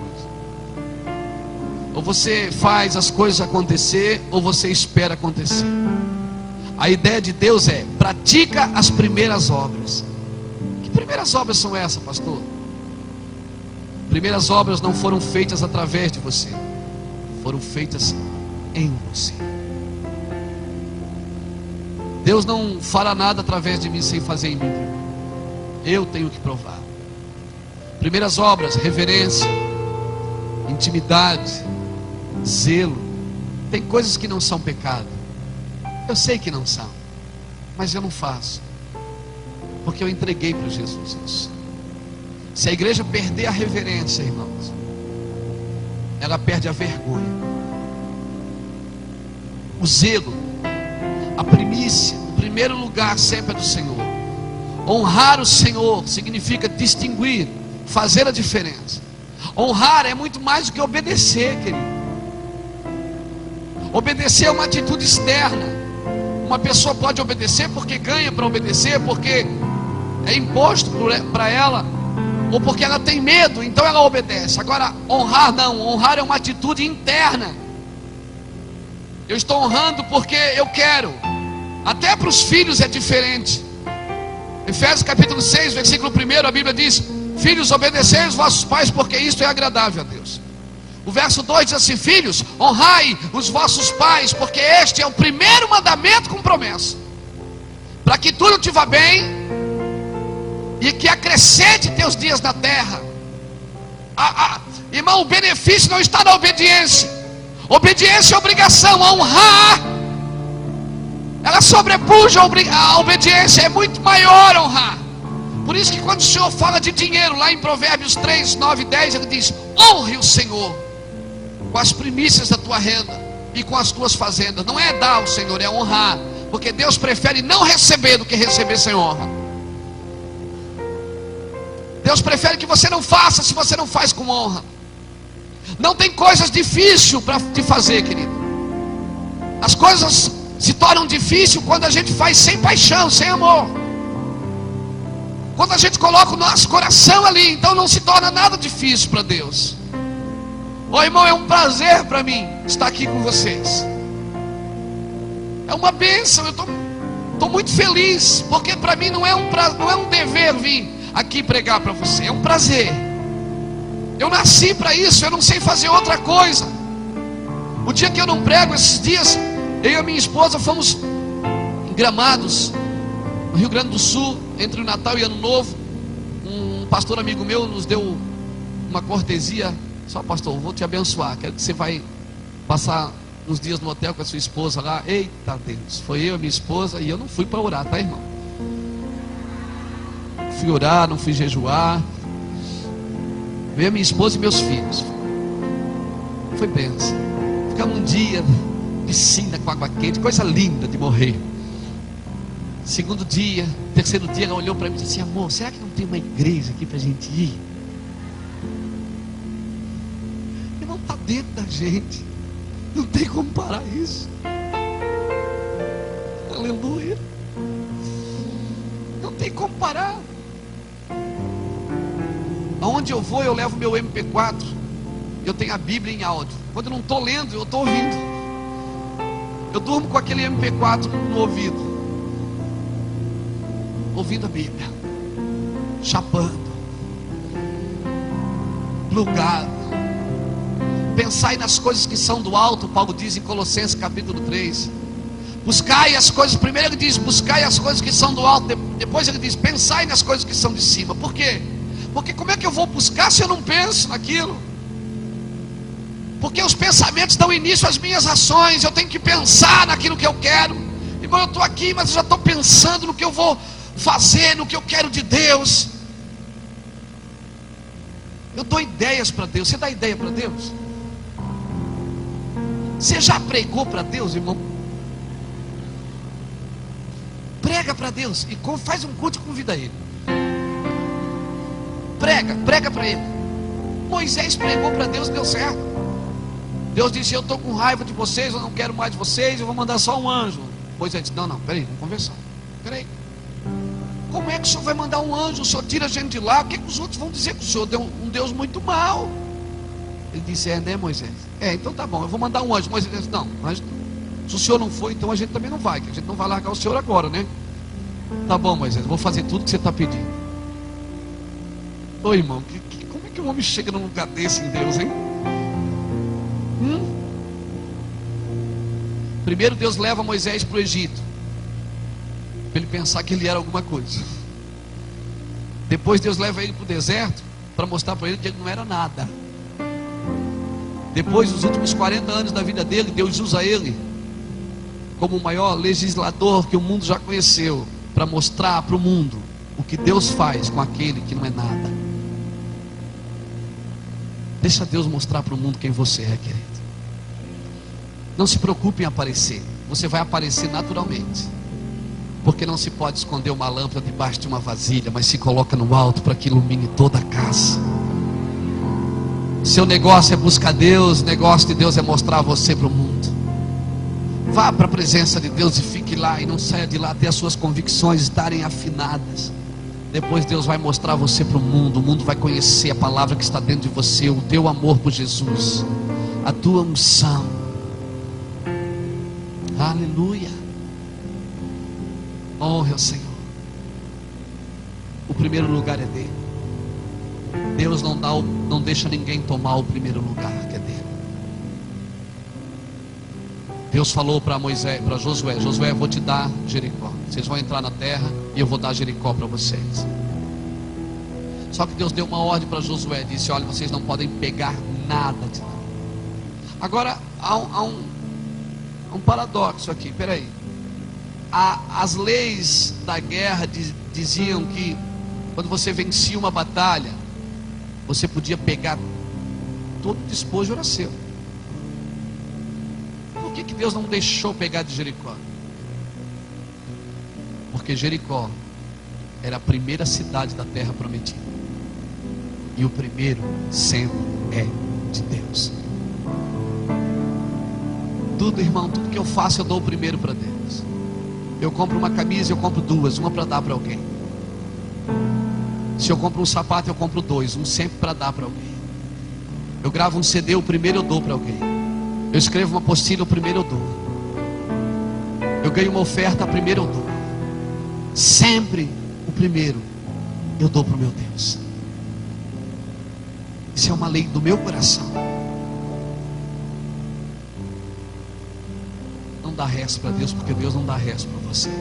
Ou você faz as coisas acontecer, ou você espera acontecer. A ideia de Deus é: pratica as primeiras obras. Que primeiras obras são essas, pastor? Primeiras obras não foram feitas através de você, foram feitas em você. Deus não fará nada através de mim sem fazer em mim. Eu tenho que provar. Primeiras obras: reverência, intimidade, zelo. Tem coisas que não são pecado. Eu sei que não são, mas eu não faço, porque eu entreguei para Jesus isso. Se a igreja perder a reverência, irmãos, ela perde a vergonha. O zelo, a primícia, o primeiro lugar sempre é do Senhor. Honrar o Senhor significa distinguir, fazer a diferença. Honrar é muito mais do que obedecer, querido. Obedecer é uma atitude externa. Uma pessoa pode obedecer porque ganha para obedecer, porque é imposto para ela, ou porque ela tem medo, então ela obedece. Agora, honrar não. Honrar é uma atitude interna. Eu estou honrando porque eu quero. Até para os filhos é diferente. Efésios capítulo 6, versículo 1, a Bíblia diz: filhos, obedecei os vossos pais, porque isto é agradável a Deus. O verso 2 diz assim: filhos, honrai os vossos pais, porque este é o primeiro mandamento com promessa, para que tudo te vá bem e que acrescente teus dias na terra. Irmão, o benefício não está na obediência. Obediência é obrigação. Honrar, ela sobrepuja a obediência. É muito maior honrar. Por isso que quando o Senhor fala de dinheiro, lá em Provérbios 3, 9 e 10, ele diz: honre o Senhor com as primícias da tua renda e com as tuas fazendas. Não é dar ao Senhor, é honrar. Porque Deus prefere não receber do que receber sem honra. Deus prefere que você não faça se você não faz com honra. Não tem coisas difíceis para te fazer, querido. As coisas se tornam difíceis quando a gente faz sem paixão, sem amor. Quando a gente coloca o nosso coração ali, então não se torna nada difícil para Deus. Ô irmão, é um prazer para mim estar aqui com vocês. É uma bênção. Eu estou muito feliz, porque para mim não é um dever vir aqui pregar para você, é um prazer. Eu nasci para isso, eu não sei fazer outra coisa. O dia que eu não prego, esses dias, eu e a minha esposa fomos em Gramados, no Rio Grande do Sul, entre o Natal e Ano Novo. Um pastor amigo meu nos deu uma cortesia. Só, pastor, vou te abençoar, quero que você vai passar uns dias no hotel com a sua esposa lá. Eita Deus, foi eu e minha esposa, e eu não fui para orar, tá, irmão? Não fui orar, não fui jejuar. Veio a minha esposa e meus filhos. Foi bênção. Ficamos um dia, piscina com água quente, coisa linda de morrer. Segundo dia, terceiro dia, ela olhou para mim e disse assim: amor, será que não tem uma igreja aqui para a gente ir? Não está dentro da gente. Não tem como parar isso. Aleluia. Não tem como parar. Aonde eu vou, eu levo meu MP4. Eu tenho a Bíblia em áudio. Quando eu não estou lendo, eu estou ouvindo. Eu durmo com aquele MP4 no ouvido, ouvindo a Bíblia, chapando, plugado. Pensai nas coisas que são do alto, Paulo diz em Colossenses capítulo 3. Buscai as coisas, primeiro ele diz: buscai as coisas que são do alto. Depois ele diz: pensai nas coisas que são de cima. Por quê? Porque como é que eu vou buscar se eu não penso naquilo? Porque os pensamentos dão início às minhas ações. Eu tenho que pensar naquilo que eu quero. Irmão, eu estou aqui, mas eu já estou pensando no que eu vou fazer, no que eu quero de Deus. Eu dou ideias para Deus. Você dá ideia para Deus? Você já pregou para Deus, irmão? Prega para Deus e faz um culto e convida ele. Prega para ele. Moisés pregou para Deus, deu certo. Deus disse: eu estou com raiva de vocês, eu não quero mais de vocês, eu vou mandar só um anjo. Moisés disse: não, peraí, vamos conversar. Peraí, como é que o senhor vai mandar um anjo? O senhor tira a gente de lá, o que os outros vão dizer? Que o senhor é um Deus muito mau. Ele disse: né, Moisés? Então tá bom, eu vou mandar um anjo. Moisés disse: não, mas se o senhor não for, então a gente também não vai, que a gente não vai largar o senhor agora, né? Tá bom, Moisés, eu vou fazer tudo que você está pedindo. Ô irmão, como é que um homem chega num lugar desse em Deus, hein? Primeiro Deus leva Moisés para o Egito, para ele pensar que ele era alguma coisa. Depois Deus leva ele para o deserto, para mostrar para ele que ele não era nada. Depois, os últimos 40 anos da vida dele, Deus usa ele como o maior legislador que o mundo já conheceu, para mostrar para o mundo o que Deus faz com aquele que não é nada. Deixa Deus mostrar para o mundo quem você é, querido. Não se preocupe em aparecer. Você vai aparecer naturalmente, porque não se pode esconder uma lâmpada debaixo de uma vasilha, mas se coloca no alto para que ilumine toda a casa. Seu negócio é buscar Deus, o negócio de Deus é mostrar você para o mundo. Vá para a presença de Deus e fique lá, e não saia de lá até as suas convicções estarem afinadas. Depois Deus vai mostrar você para o mundo vai conhecer a palavra que está dentro de você, o teu amor por Jesus, a tua unção. Aleluia. Honra ao Senhor. O primeiro lugar é dele. Deus não deixa ninguém tomar o primeiro lugar que é dele. Deus falou para Moisés, para Josué: Josué, eu vou te dar Jericó. Vocês vão entrar na terra e eu vou dar Jericó para vocês. Só que Deus deu uma ordem para Josué, disse: olha, vocês não podem pegar nada de lá. Agora há um paradoxo aqui, peraí. As leis da guerra diziam que quando você vencia uma batalha, você podia pegar todo o despojo, era seu. Por que Deus não deixou pegar de Jericó? Porque Jericó era a primeira cidade da terra prometida, e o primeiro sempre é de Deus. Tudo, irmão, tudo que eu faço eu dou o primeiro para Deus. Eu compro uma camisa, eu compro duas, uma para dar para alguém. Se eu compro um sapato, eu compro dois, um sempre para dar para alguém. Eu gravo um CD, o primeiro eu dou para alguém. Eu escrevo uma apostila, o primeiro eu dou. Eu ganho uma oferta, a primeiro eu dou. Sempre o primeiro eu dou para o meu Deus. Isso é uma lei do meu coração. Não dá resto para Deus, porque Deus não dá resto para você.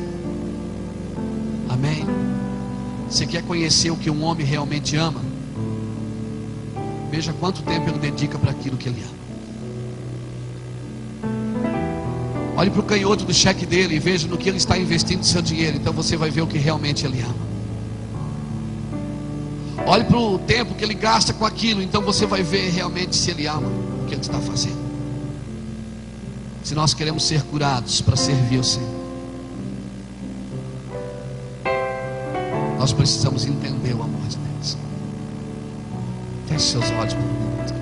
Amém? Você quer conhecer o que um homem realmente ama? Veja quanto tempo ele dedica para aquilo que ele ama. Olhe para o canhoto do cheque dele e veja no que ele está investindo seu dinheiro. Então você vai ver o que realmente ele ama. Olhe para o tempo que ele gasta com aquilo. Então você vai ver realmente se ele ama o que ele está fazendo. Se nós queremos ser curados para servir o Senhor, nós precisamos entender o amor de Deus. Feche seus olhos por um minuto.